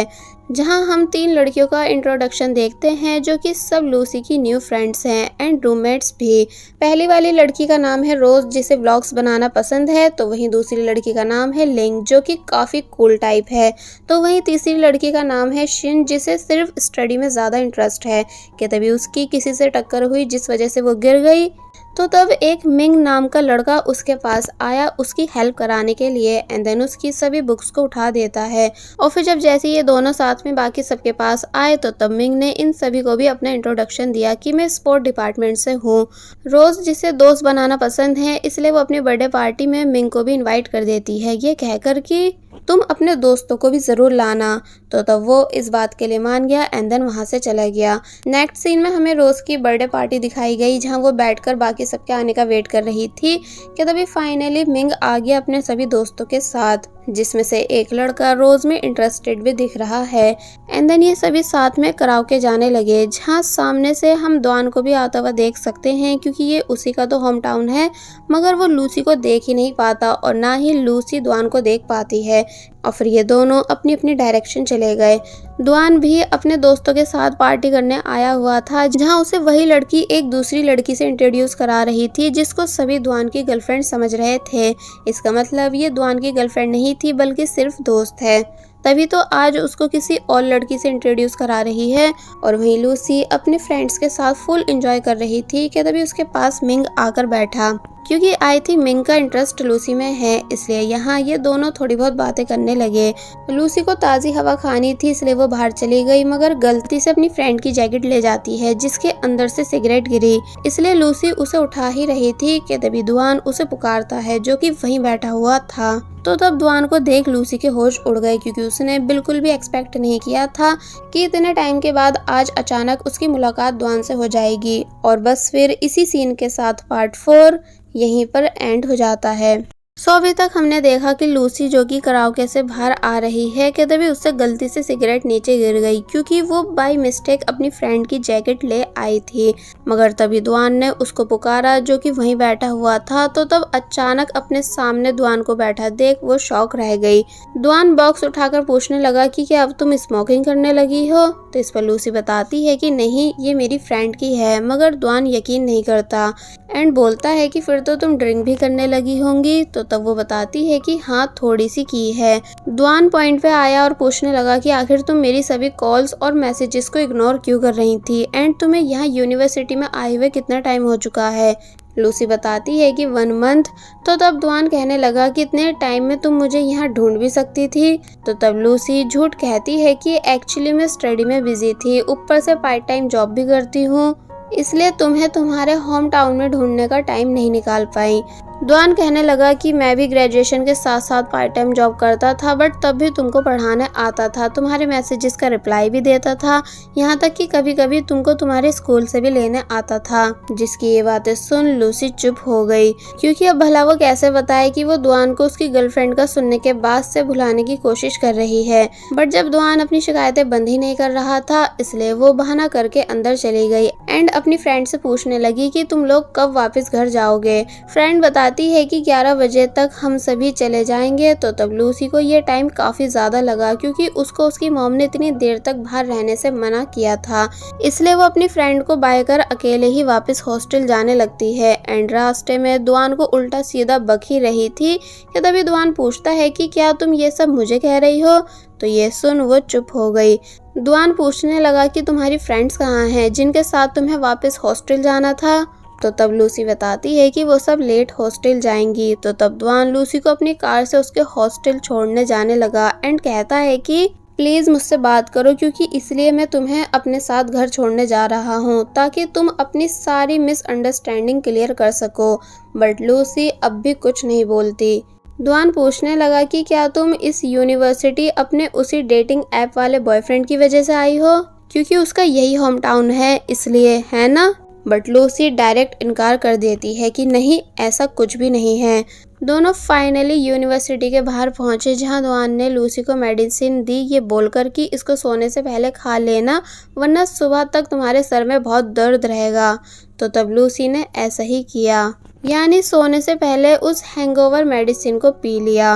जहां हम 3 लड़कियों का इंट्रोडक्शन देखते हैं जो कि सब लूसी की न्यू फ्रेंड्स हैं एंड रूममेट्स भी। पहली वाली लड़की का नाम है रोज, जिसे व्लॉग्स बनाना पसंद है, तो वहीं दूसरी लड़की का नाम है लिंग, जो कि काफ़ी कूल टाइप है, तो वहीं तीसरी लड़की का नाम है शिन, जिसे सिर्फ स्टडी में ज़्यादा इंटरेस्ट है। कि तभी उसकी किसी से टक्कर हुई जिस वजह से वो गिर गई, तो तब एक मिंग नाम का लड़का उसके पास आया उसकी हेल्प कराने के लिए एंड देन उसकी सभी बुक्स को उठा देता है। और फिर जब जैसे ये दोनों साथ में बाकी सबके पास आए, तो तब मिंग ने इन सभी को भी अपना इंट्रोडक्शन दिया कि मैं स्पोर्ट डिपार्टमेंट से हूँ। रोज जिसे दोस्त बनाना पसंद है, इसलिए वो अपनी बर्थडे पार्टी में मिंग को भी इन्वाइट कर देती है, ये कहकर कि तुम अपने दोस्तों को भी ज़रूर लाना। तो तब वो इस बात के लिए मान गया एंड देन वहाँ से चला गया। नेक्स्ट सीन में हमें रोज़ की बर्थडे पार्टी दिखाई गई, जहाँ वो बैठकर बाकी सबके आने का वेट कर रही थी। कि तभी फाइनली मिंग आ गया अपने सभी दोस्तों के साथ, जिसमें से एक लड़का रोज में इंटरेस्टेड भी दिख रहा है। एंड देन ये सभी साथ में कराओके जाने लगे, जहाँ सामने से हम द्वान को भी आता हुआ देख सकते हैं, क्योंकि ये उसी का तो होम टाउन है, मगर वो लूसी को देख ही नहीं पाता और ना ही लूसी द्वान को देख पाती है। और फिर ये दोनों अपनी अपनी डायरेक्शन चले गए। द्वान भी अपने दोस्तों के साथ पार्टी करने आया हुआ था, जहां उसे वही लड़की एक दूसरी लड़की से इंट्रोड्यूस करा रही थी, जिसको सभी द्वान की गर्लफ्रेंड समझ रहे थे। इसका मतलब ये द्वान की गर्लफ्रेंड नहीं थी, बल्कि सिर्फ दोस्त है। तभी तो आज उसको किसी और लड़की से इंट्रोड्यूस करा रही है। और वहीं लूसी अपने फ्रेंड्स के साथ फुल एंजॉय कर रही थी कि तभी उसके पास मिंग आकर बैठा। क्योंकि आई थी मिंग का इंटरेस्ट लूसी में है, इसलिए यहाँ ये दोनों थोड़ी बहुत बातें करने लगे। लूसी को ताज़ी हवा खानी थी, इसलिए वो बाहर चली गई, मगर गलती से अपनी फ्रेंड की जैकेट ले जाती है, जिसके अंदर से सिगरेट गिरी। इसलिए लूसी उसे उठा ही रही थी कि तभी द्वान उसे पुकारता है, जो कि वहीं बैठा हुआ था। तो तब द्वान को देख लूसी के होश उड़ गए, क्योंकि उसने बिल्कुल भी एक्सपेक्ट नहीं किया था कि इतने टाइम के बाद आज अचानक उसकी मुलाकात द्वान से हो जाएगी। और बस फिर इसी सीन के साथ पार्ट 4 यहीं पर एंड हो जाता है। सो अभी तक हमने देखा कि लूसी जो कि कराओके से बाहर आ रही है कि तभी उससे गलती से सिगरेट नीचे गिर गई, क्योंकि वो बाय मिस्टेक अपनी फ्रेंड की जैकेट ले आई थी। मगर तभी द्वान ने उसको पुकारा, जो कि वहीं बैठा हुआ था। तो तब अचानक अपने सामने द्वान को बैठा देख वो शॉक रह गई। द्वान बॉक्स उठाकर पूछने लगा कि क्या अब तुम स्मोकिंग करने लगी हो। तो इस पर लूसी बताती है कि नहीं, ये मेरी फ्रेंड की है। मगर द्वान यकीन नहीं करता एंड बोलता है कि फिर तो तुम ड्रिंक भी करने लगी होंगी। तो तब वो बताती है कि हाँ, थोड़ी सी की है। द्वान पॉइंट पे आया और पूछने लगा कि आखिर तुम मेरी सभी कॉल्स और मैसेजेस को इग्नोर क्यों कर रही थी एंड तुम्हें यहाँ यूनिवर्सिटी में आए हुए कितना टाइम हो चुका है। लूसी बताती है कि 1 मंथ। तो तब द्वान कहने लगा कि इतने टाइम में तुम मुझे यहाँ ढूंढ भी सकती थी। तो तब लूसी झूठ कहती है कि एक्चुअली मैं स्टडी में बिजी थी, ऊपर से पार्ट टाइम जॉब भी करती हूँ, इसलिए तुम्हें तुम्हारे होम टाउन में ढूंढने का टाइम नहीं निकाल पाई। द्वान कहने लगा कि मैं भी ग्रेजुएशन के साथ साथ पार्ट टाइम जॉब करता था, बट तब भी तुमको पढ़ाने आता था, तुम्हारे मैसेजेस का रिप्लाई भी देता था, यहाँ तक कि कभी कभी तुमको तुम्हारे स्कूल से भी लेने आता था। जिसकी ये बातें सुन लूसी चुप हो गई, क्योंकि अब भला वो कैसे बताए कि वो द्वान को उसकी गर्लफ्रेंड का सुनने के बाद से भुलाने की कोशिश कर रही है। बट जब द्वान अपनी शिकायतें बंद ही नहीं कर रहा था, इसलिए वो बहाना करके अंदर चली गई एंड अपनी फ्रेंड से पूछने लगी कि तुम लोग कब वापस घर जाओगे। फ्रेंड बता बताती है कि 11 बजे तक हम सभी चले जाएंगे। तो तब लूसी को ये टाइम काफ़ी ज़्यादा लगा क्योंकि उसको उसकी मॉम ने इतनी देर तक बाहर रहने से मना किया था, इसलिए वो अपनी फ्रेंड को बाय कर अकेले ही वापस हॉस्टल जाने लगती है। एंड रास्ते में दुआन को उल्टा सीधा बक ही रही थी कि तभी दुआन पूछता है कि क्या तुम ये सब मुझे कह रही हो। तो ये सुन वो चुप हो गई। दुआन पूछने लगा कि तुम्हारी फ्रेंड्स कहाँ हैं जिनके साथ तुम्हें वापस हॉस्टल जाना था। तो तब लूसी बताती है कि वो सब लेट हॉस्टल जाएंगी। तो तब दुआन लूसी को अपनी कार से उसके हॉस्टल छोड़ने जाने लगा एंड कहता है कि प्लीज़ मुझसे बात करो क्योंकि इसलिए मैं तुम्हें अपने साथ घर छोड़ने जा रहा हूँ ताकि तुम अपनी सारी मिसअंडरस्टैंडिंग क्लियर कर सको। बट लूसी अब भी कुछ नहीं बोलती। दुआन पूछने लगा कि क्या तुम इस यूनिवर्सिटी अपने उसी डेटिंग ऐप वाले बॉयफ्रेंड की वजह से आई हो, क्योंकि उसका यही होम टाउन है इसलिए, है ना। बट लूसी डायरेक्ट इनकार कर देती है कि नहीं, ऐसा कुछ भी नहीं है। दोनों फाइनली यूनिवर्सिटी के बाहर पहुंचे जहां दुआन ने लूसी को मेडिसिन दी ये बोलकर कि इसको सोने से पहले खा लेना वरना सुबह तक तुम्हारे सर में बहुत दर्द रहेगा। तो तब लूसी ने ऐसा ही किया, यानी सोने से पहले उस हैंगओवर मेडिसिन को पी लिया।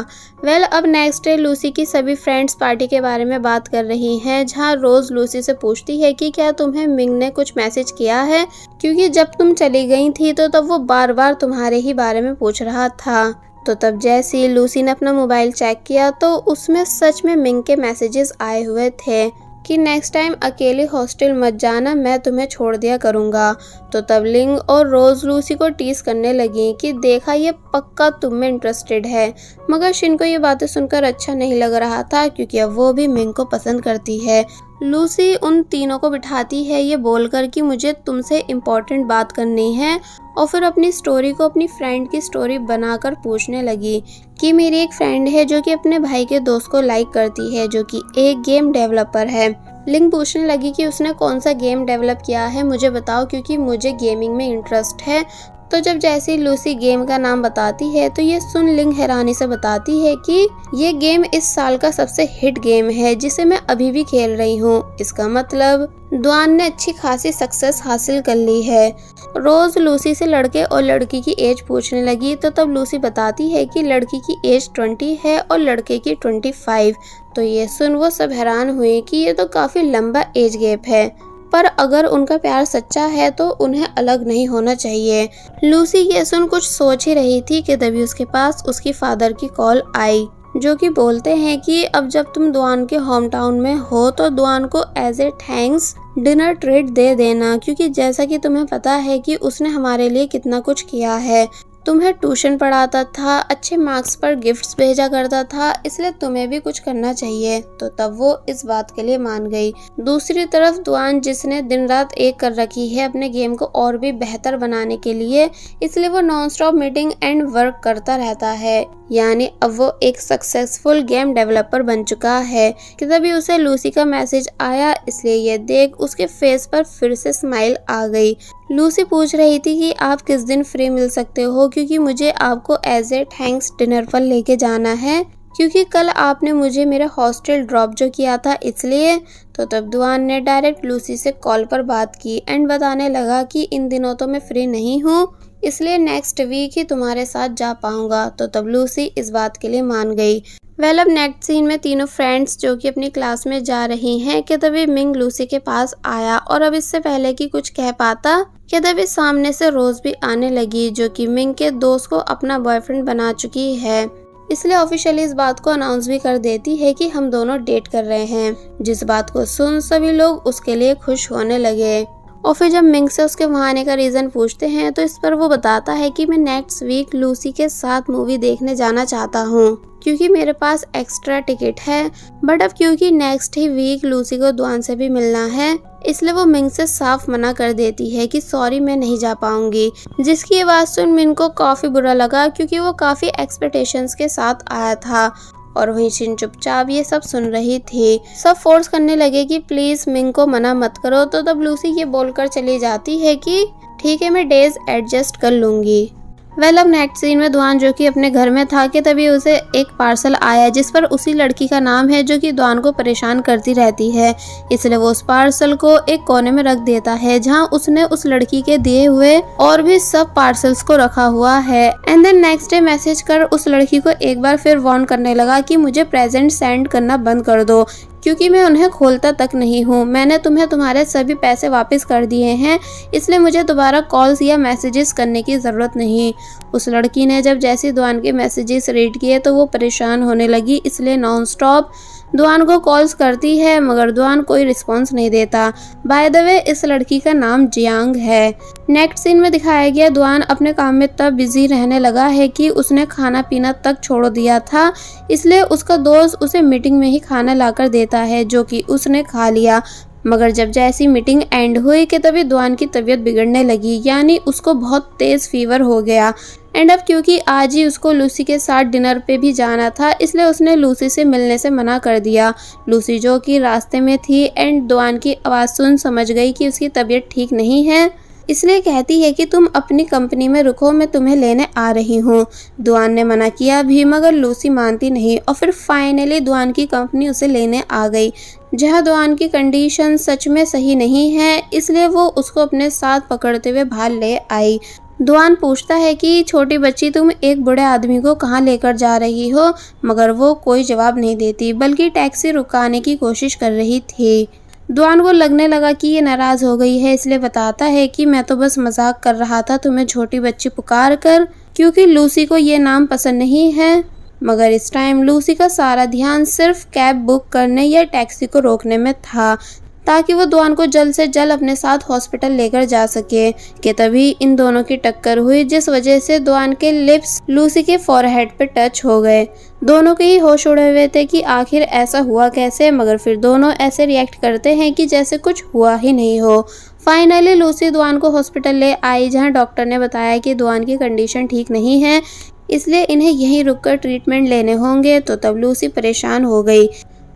अब नेक्स्ट डे लूसी की सभी फ्रेंड्स पार्टी के बारे में बात कर रही हैं जहां रोज लूसी से पूछती है कि क्या तुम्हें मिंग ने कुछ मैसेज किया है, क्योंकि जब तुम चली गई थी तो तब वो बार बार तुम्हारे ही बारे में पूछ रहा था। तो तब जैसे ही लूसी ने अपना मोबाइल चेक किया तो उसमें सच में मिंग के मैसेजेस आए हुए थे कि नेक्स्ट टाइम अकेले हॉस्टल मत जाना, मैं तुम्हें छोड़ दिया करूँगा। तो तब लिंग और रोज़ लूसी को टीस करने लगी कि देखा ये पक्का तुम में इंटरेस्टेड है। मगर शिन को ये बातें सुनकर अच्छा नहीं लग रहा था क्योंकि अब वो भी मिंग को पसंद करती है। लूसी उन तीनों को बिठाती है ये बोलकर कि मुझे तुमसे इम्पोर्टेंट बात करनी है, और फिर अपनी स्टोरी को अपनी फ्रेंड की स्टोरी बनाकर पूछने लगी कि मेरी एक फ्रेंड है जो कि अपने भाई के दोस्त को लाइक करती है जो कि एक गेम डेवलपर है। लिंग पूछने लगी कि उसने कौन सा गेम डेवलप किया है मुझे बताओ क्योंकि मुझे गेमिंग में इंटरेस्ट है। तो जब जैसे ही लूसी गेम का नाम बताती है तो ये सुन लिंग हैरानी से बताती है कि ये गेम इस साल का सबसे हिट गेम है जिसे मैं अभी भी खेल रही हूँ। इसका मतलब दुआन ने अच्छी खासी सक्सेस हासिल कर ली है। रोज लूसी से लड़के और लड़की की एज पूछने लगी तो तब लूसी बताती है कि लड़की की एज 20 है और लड़के की 25। तो ये सुन वो सब हैरान हुए कि ये तो काफी लंबा एज गैप है, पर अगर उनका प्यार सच्चा है तो उन्हें अलग नहीं होना चाहिए। लूसी ये सुन कुछ सोच ही रही थी कि तभी उसके पास उसकी फादर की कॉल आई जो कि बोलते हैं कि अब जब तुम दुआन के होम टाउन में हो तो दुआन को as a thanks dinner treat दे देना, क्योंकि जैसा कि तुम्हें पता है कि उसने हमारे लिए कितना कुछ किया है। तुम्हें ट्यूशन पढ़ाता था, अच्छे मार्क्स पर गिफ्ट्स भेजा करता था, इसलिए तुम्हें भी कुछ करना चाहिए। तो तब वो इस बात के लिए मान गई। दूसरी तरफ दुआन जिसने दिन रात एक कर रखी है अपने गेम को और भी बेहतर बनाने के लिए, इसलिए वो non stop meeting and work करता रहता है, यानी अब वो एक सक्सेसफुल गेम डेवलपर बन चुका है कि तभी उसे लूसी का मैसेज आया, इसलिए ये देख उसके फेस पर फिर से स्माइल आ गई। लूसी पूछ रही थी कि आप किस दिन फ्री मिल सकते हो क्योंकि मुझे आपको एज ए थैंक्स डिनर पर लेके जाना है, क्योंकि कल आपने मुझे मेरे हॉस्टल ड्रॉप जो किया था इसलिए। तो तब दुआन ने डायरेक्ट लूसी से कॉल पर बात की एंड बताने लगा कि इन दिनों तो मैं फ्री नहीं हूँ, इसलिए नेक्स्ट वीक ही तुम्हारे साथ जा पाऊंगा। तो तब लूसी इस बात के लिए मान गई। अब नेक्स्ट सीन में तीनों फ्रेंड्स जो कि अपनी क्लास में जा रही हैं कि तभी मिंग लूसी के पास आया, और अब इससे पहले कि कुछ कह पाता कि तभी सामने से रोज भी आने लगी जो कि मिंग के दोस्त को अपना बॉयफ्रेंड बना चुकी है, इसलिए ऑफिशियली इस बात को अनाउंस भी कर देती है कि हम दोनों डेट कर रहे हैं। जिस बात को सुन सभी लोग उसके लिए खुश होने लगे। और फिर जब मिंग से उसके वहाँ आने का रीज़न पूछते हैं तो इस पर वो बताता है कि मैं नेक्स्ट वीक लूसी के साथ मूवी देखने जाना चाहता हूँ क्योंकि मेरे पास एक्स्ट्रा टिकट है। बट अब क्योंकि नेक्स्ट ही वीक लूसी को दुआन से भी मिलना है, इसलिए वो मिंग से साफ मना कर देती है कि सॉरी मैं नहीं जा पाऊंगी। जिसकी ये बात सुन मिंग को काफ़ी बुरा लगा क्योंकि वो काफ़ी एक्सपेक्टेशंस के साथ आया था, और वहीं शिन चुपचाप ये सब सुन रही थी। सब फोर्स करने लगे कि प्लीज मिंग को मना मत करो। तो तब लूसी ये बोलकर चली जाती है कि ठीक है मैं डेज एडजस्ट कर लूंगी। अब नेक्स्ट सीन में दुआन जो कि अपने घर में था कि तभी उसे एक पार्सल आया जिस पर उसी लड़की का नाम है जो कि दुआन को परेशान करती रहती है। इसलिए वो उस पार्सल को एक कोने में रख देता है जहां उसने उस लड़की के दिए हुए और भी सब पार्सल्स को रखा हुआ है। And then next day message कर उस लड़की को एक बार फिर वार्न करने लगा कि मुझे प्रेजेंट सेंड करना बंद कर दो, क्योंकि मैं उन्हें खोलता तक नहीं हूँ। मैंने तुम्हें तुम्हारे सभी पैसे वापस कर दिए हैं, इसलिए मुझे दोबारा कॉल्स या मैसेजेस करने की ज़रूरत नहीं। उस लड़की ने जब जैसे दुआन के मैसेजेस रीड किए तो वो परेशान होने लगी, इसलिए नॉन स्टॉप दुआन को कॉल्स करती है मगर दुआन कोई रिस्पॉन्स नहीं देता। बाय द वे इस लड़की का नाम जियांग है। नेक्स्ट सीन में दिखाया गया दुआन अपने काम में तब बिजी रहने लगा है कि उसने खाना पीना तक छोड़ दिया था, इसलिए उसका दोस्त उसे मीटिंग में ही खाना लाकर देता है जो कि उसने खा लिया। मगर जब जैसी मीटिंग एंड हुई कि तभी दुआन की तबीयत बिगड़ने लगी, यानी उसको बहुत तेज़ फीवर हो गया। एंड अब क्योंकि आज ही उसको लूसी के साथ डिनर पे भी जाना था, इसलिए उसने लूसी से मिलने से मना कर दिया। लूसी जो कि रास्ते में थी एंड दुआन की आवाज़ सुन समझ गई कि उसकी तबीयत ठीक नहीं है, इसलिए कहती है कि तुम अपनी कंपनी में रुको, मैं तुम्हें लेने आ रही हूँ। दुआन ने मना किया भी मगर लूसी मानती नहीं और फिर फाइनली दुआन की कंपनी उसे लेने आ गई, जहाँ दुआन की कंडीशन सच में सही नहीं है, इसलिए वो उसको अपने साथ पकड़ते हुए बाहर ले आई। दुआन पूछता है कि छोटी बच्ची तुम एक बूढ़े आदमी को कहाँ लेकर जा रही हो, मगर वो कोई जवाब नहीं देती बल्कि टैक्सी रुकाने की कोशिश कर रही थी। दुआन को लगने लगा कि ये नाराज़ हो गई है, इसलिए बताता है कि मैं तो बस मजाक कर रहा था तुम्हें छोटी बच्ची पुकार कर, क्योंकि लूसी को ये नाम पसंद नहीं है। मगर इस टाइम लूसी का सारा ध्यान सिर्फ कैब बुक करने या टैक्सी को रोकने में था ताकि वो दुआन को जल्द से जल्द अपने साथ हॉस्पिटल लेकर जा सके। कि तभी इन दोनों की टक्कर हुई जिस वजह से दुआन के लिप्स लूसी के फॉरहेड पे टच हो गए। दोनों के ही होश उड़े हुए थे कि आखिर ऐसा हुआ कैसे, मगर फिर दोनों ऐसे रिएक्ट करते हैं कि जैसे कुछ हुआ ही नहीं हो। फाइनली लूसी दुआन को हॉस्पिटल ले आई जहाँ डॉक्टर ने बताया कि दुआन की कंडीशन ठीक नहीं है, इसलिए इन्हें यहीं रुककर ट्रीटमेंट लेने होंगे। तो तब लूसी परेशान हो गई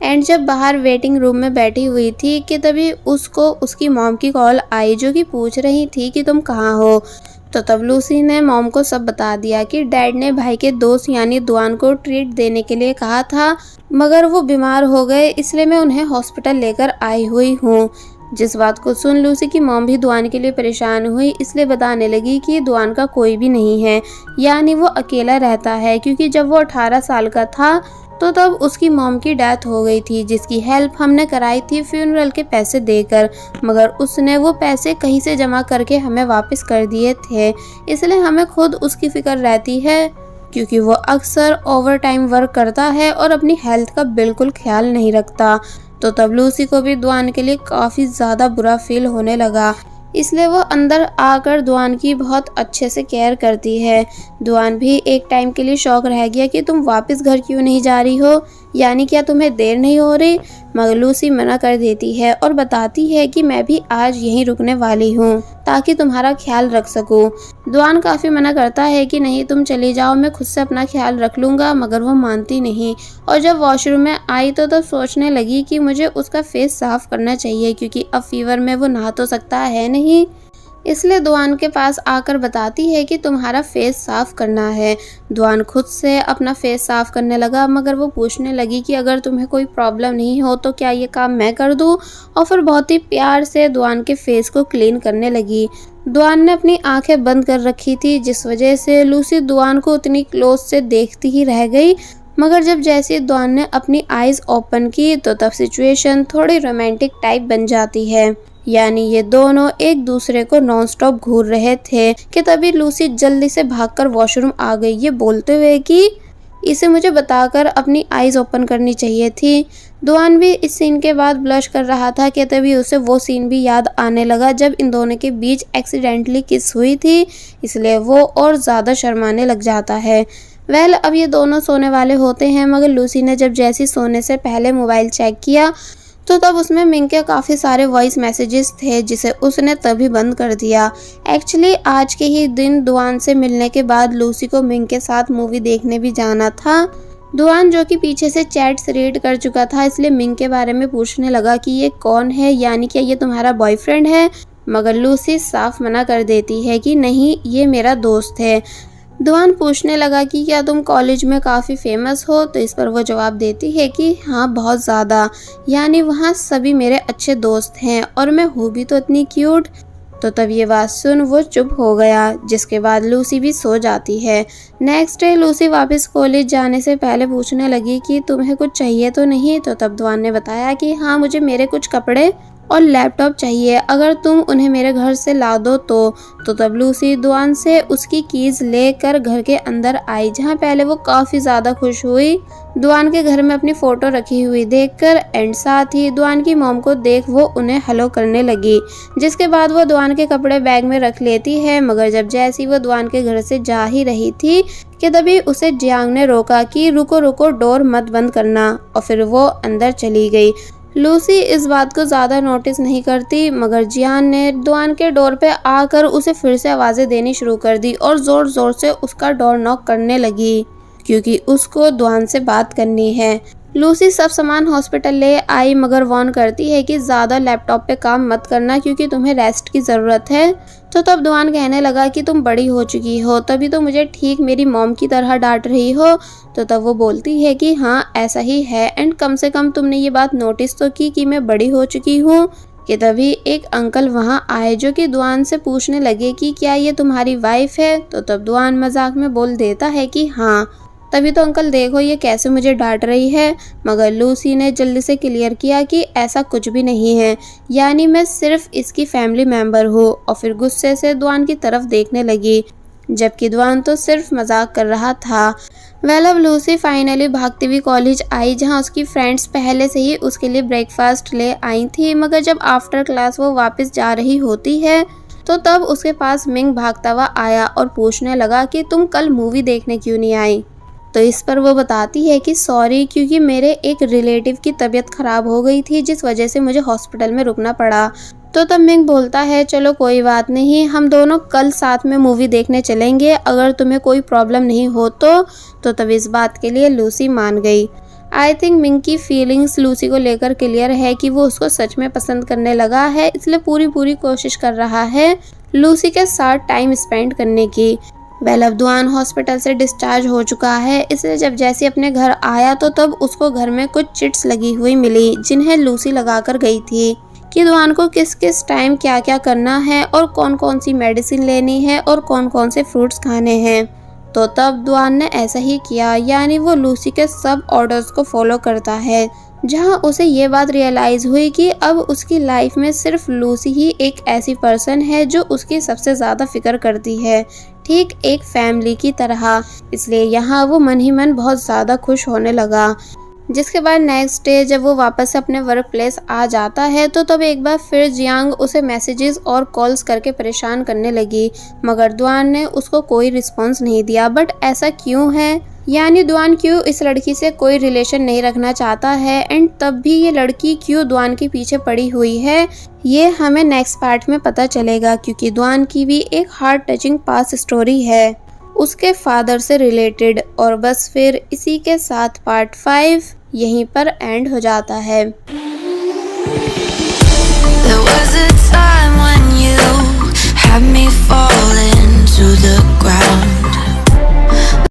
एंड जब बाहर वेटिंग रूम में बैठी हुई थी कि तभी उसको उसकी मॉम की कॉल आई जो कि पूछ रही थी कि तुम कहाँ हो। तो तब लूसी ने मॉम को सब बता दिया कि डैड ने भाई के दोस्त यानी दुआन को ट्रीट देने के लिए कहा था, मगर वो बीमार हो गए, इसलिए मैं उन्हें हॉस्पिटल लेकर आई हुई हूँ। जिस बात को सुन लूसी की मॉम भी दुआन के लिए परेशान हुई, इसलिए बताने लगी कि दुआन का कोई भी नहीं है, यानी वो अकेला रहता है, क्योंकि जब वो 18 साल का था तो तब उसकी मॉम की डेथ हो गई थी, जिसकी हेल्प हमने कराई थी फ्यूनरल के पैसे देकर, मगर उसने वो पैसे कहीं से जमा करके हमें वापस कर दिए थे, इसलिए हमें खुद उसकी फिक्र रहती है, क्योंकि वो अक्सर ओवर टाइम वर्क करता है और अपनी हेल्थ का बिल्कुल ख्याल नहीं रखता। तो तब लूसी को भी दुआन के लिए काफ़ी ज़्यादा बुरा फील होने लगा, इसलिए वो अंदर आकर दुआन की बहुत अच्छे से केयर करती है। दुआन भी एक टाइम के लिए शॉक रह गया कि तुम वापस घर क्यों नहीं जा रही हो, यानी क्या तुम्हें देर नहीं हो रही, मगर लूसी मना कर देती है और बताती है कि मैं भी आज यहीं रुकने वाली हूँ ताकि तुम्हारा ख्याल रख सकूँ। दुआन काफ़ी मना करता है कि नहीं तुम चली जाओ, मैं खुद से अपना ख्याल रख लूँगा, मगर वो मानती नहीं। और जब वॉशरूम में आई तो तब सोचने लगी कि मुझे उसका फेस साफ करना चाहिए, क्योंकि अब फीवर में वो नहा तो सकता है नहीं, इसलिए दुआन के पास आकर बताती है कि तुम्हारा फेस साफ करना है। दुआन खुद से अपना फेस साफ करने लगा, मगर वो पूछने लगी कि अगर तुम्हें कोई प्रॉब्लम नहीं हो तो क्या ये काम मैं कर दूं, और फिर बहुत ही प्यार से दुआन के फेस को क्लीन करने लगी। दुआन ने अपनी आंखें बंद कर रखी थी, जिस वजह से लूसी दुआन को उतनी क्लोज से देखती ही रह गई, मगर जब जैसे दुआन ने अपनी आईज ओपन की तो तब सिचुएशन थोड़ी रोमांटिक टाइप बन जाती है, यानी ये दोनों एक दूसरे को नॉनस्टॉप घूर रहे थे। कि तभी लूसी जल्दी से भागकर वॉशरूम आ गई, ये बोलते हुए कि इसे मुझे बताकर अपनी आईज ओपन करनी चाहिए थी। दुआन भी इस सीन के बाद ब्लश कर रहा था कि तभी उसे वो सीन भी याद आने लगा जब इन दोनों के बीच एक्सीडेंटली किस हुई थी, इसलिए वो और ज़्यादा शर्माने लग जाता है। अब ये दोनों सोने वाले होते हैं, मगर लूसी ने जब जैसी सोने से पहले मोबाइल चेक किया तो तब उसमें मिंग के काफ़ी सारे वॉइस मैसेजेस थे, जिसे उसने तभी बंद कर दिया। एक्चुअली आज के ही दिन दुआन से मिलने के बाद लूसी को मिंग के साथ मूवी देखने भी जाना था। दुआन जो कि पीछे से चैट्स रीड कर चुका था, इसलिए मिंग के बारे में पूछने लगा कि ये कौन है, यानी क्या ये तुम्हारा बॉयफ्रेंड है, मगर लूसी साफ मना कर देती है कि नहीं ये मेरा दोस्त है। दुआन पूछने लगा कि क्या तुम कॉलेज में काफ़ी फेमस हो, तो इस पर वो जवाब देती है कि हाँ बहुत ज़्यादा, यानी वहाँ सभी मेरे अच्छे दोस्त हैं और मैं हूँ भी तो इतनी क्यूट। तो तब ये बात सुन वो चुप हो गया, जिसके बाद लूसी भी सो जाती है। नेक्स्ट डे लूसी वापस कॉलेज जाने से पहले पूछने लगी कि तुम्हें कुछ चाहिए तो नहीं, तो तब दुआन ने बताया कि हाँ मुझे मेरे कुछ कपड़े और लैपटॉप चाहिए, अगर तुम उन्हें मेरे घर से ला दो तो तब लूसी दुआन से उसकी कीज़ लेकर घर के अंदर आई, जहाँ पहले वो काफ़ी ज़्यादा खुश हुई दुआन के घर में अपनी फ़ोटो रखी हुई देखकर, एंड साथ ही दुआन की मॉम को देख वो उन्हें हेलो करने लगी। जिसके बाद वो दुआन के कपड़े बैग में रख लेती है, मगर जब जैसी वो दुआन के घर से जा ही रही थी कि तभी उसे जियांग ने रोका कि रुको रुको, डोर मत बंद करना, और फिर वो अंदर चली गई। लूसी इस बात को ज़्यादा नोटिस नहीं करती, मगर जियान ने दुआन के डोर पे आकर उसे फिर से आवाज़ें देनी शुरू कर दी और ज़ोर ज़ोर से उसका डोर नॉक करने लगी, क्योंकि उसको दुआन से बात करनी है। लूसी सब सामान हॉस्पिटल ले आई, मगर वार्न करती है कि ज़्यादा लैपटॉप पे काम मत करना क्योंकि तुम्हें रेस्ट की ज़रूरत है। तो तब दुआन कहने लगा कि तुम बड़ी हो चुकी हो, तभी तो मुझे ठीक मेरी मॉम की तरह डांट रही हो। तो तब वो बोलती है कि हाँ ऐसा ही है, एंड कम से कम तुमने ये बात नोटिस तो की कि मैं बड़ी हो चुकी हूँ। कि तभी एक अंकल वहाँ आए जो कि दुआन से पूछने लगे कि क्या ये तुम्हारी वाइफ है। तो तब दुआन मजाक में बोल देता है कि हाँ। तभी तो अंकल देखो ये कैसे मुझे डांट रही है, मगर लूसी ने जल्दी से क्लियर किया कि ऐसा कुछ भी नहीं है, यानी मैं सिर्फ इसकी फैमिली मेंबर हूँ, और फिर गुस्से से दुआन की तरफ देखने लगी, जबकि दुआन तो सिर्फ मजाक कर रहा था। अब लूसी फाइनली भागती हुई कॉलेज आई, जहाँ उसकी फ्रेंड्स पहले से ही उसके लिए ब्रेकफास्ट ले आई थी, मगर जब आफ्टर क्लास वो वापस जा रही होती है तो तब उसके पास मिंग भागता हुआ आया और पूछने लगा कि तुम कल मूवी देखने क्यों नहीं आई। तो इस पर वो बताती है कि सॉरी, क्योंकि मेरे एक रिलेटिव की तबीयत ख़राब हो गई थी जिस वजह से मुझे हॉस्पिटल में रुकना पड़ा। तो तब मिंग बोलता है चलो कोई बात नहीं, हम दोनों कल साथ में मूवी देखने चलेंगे, अगर तुम्हें कोई प्रॉब्लम नहीं हो तो तब इस बात के लिए लूसी मान गई। आई थिंक मिंग की फीलिंग्स लूसी को लेकर क्लियर है कि वो उसको सच में पसंद करने लगा है, इसलिए पूरी कोशिश कर रहा है लूसी के साथ टाइम स्पेंड करने की। अब दुआन हॉस्पिटल से डिस्चार्ज हो चुका है, इसलिए जब जैसे अपने घर आया तो तब उसको घर में कुछ चिट्स लगी हुई मिली, जिन्हें लूसी लगा कर गई थी कि दुआन को किस किस टाइम क्या क्या करना है और कौन कौन सी मेडिसिन लेनी है और कौन कौन से फ्रूट्स खाने हैं। तो तब दुआन ने ऐसा ही किया, यानी वो लूसी के सब ऑर्डर्स को फॉलो करता है, जहां उसे ये बात रियलाइज हुई कि अब उसकी लाइफ में सिर्फ लूसी ही एक ऐसी पर्सन है जो उसकी सबसे ज़्यादा फिक्र करती है, ठीक एक फैमिली की तरह। इसलिए यहाँ वो मन ही मन बहुत ज़्यादा खुश होने लगा। जिसके बाद नेक्स्ट डे जब वो वापस अपने वर्क प्लेस आ जाता है तो तब एक बार फिर जियांग उसे मैसेजेस और कॉल्स करके परेशान करने लगी, मगर दुआन ने उसको कोई रिस्पॉन्स नहीं दिया। बट ऐसा क्यों है, यानी दुआन क्यों इस लड़की से कोई रिलेशन नहीं रखना चाहता है, एंड तब भी ये लड़की क्यों दुआन के पीछे पड़ी हुई है, ये हमें नेक्स्ट पार्ट में पता चलेगा, क्योंकि दुआन की भी एक हार्ट टचिंग पास्ट स्टोरी है उसके फादर से रिलेटेड। और बस फिर इसी के साथ पार्ट 5 यहीं पर एंड हो जाता है। There was a time when you had me falling to the ground.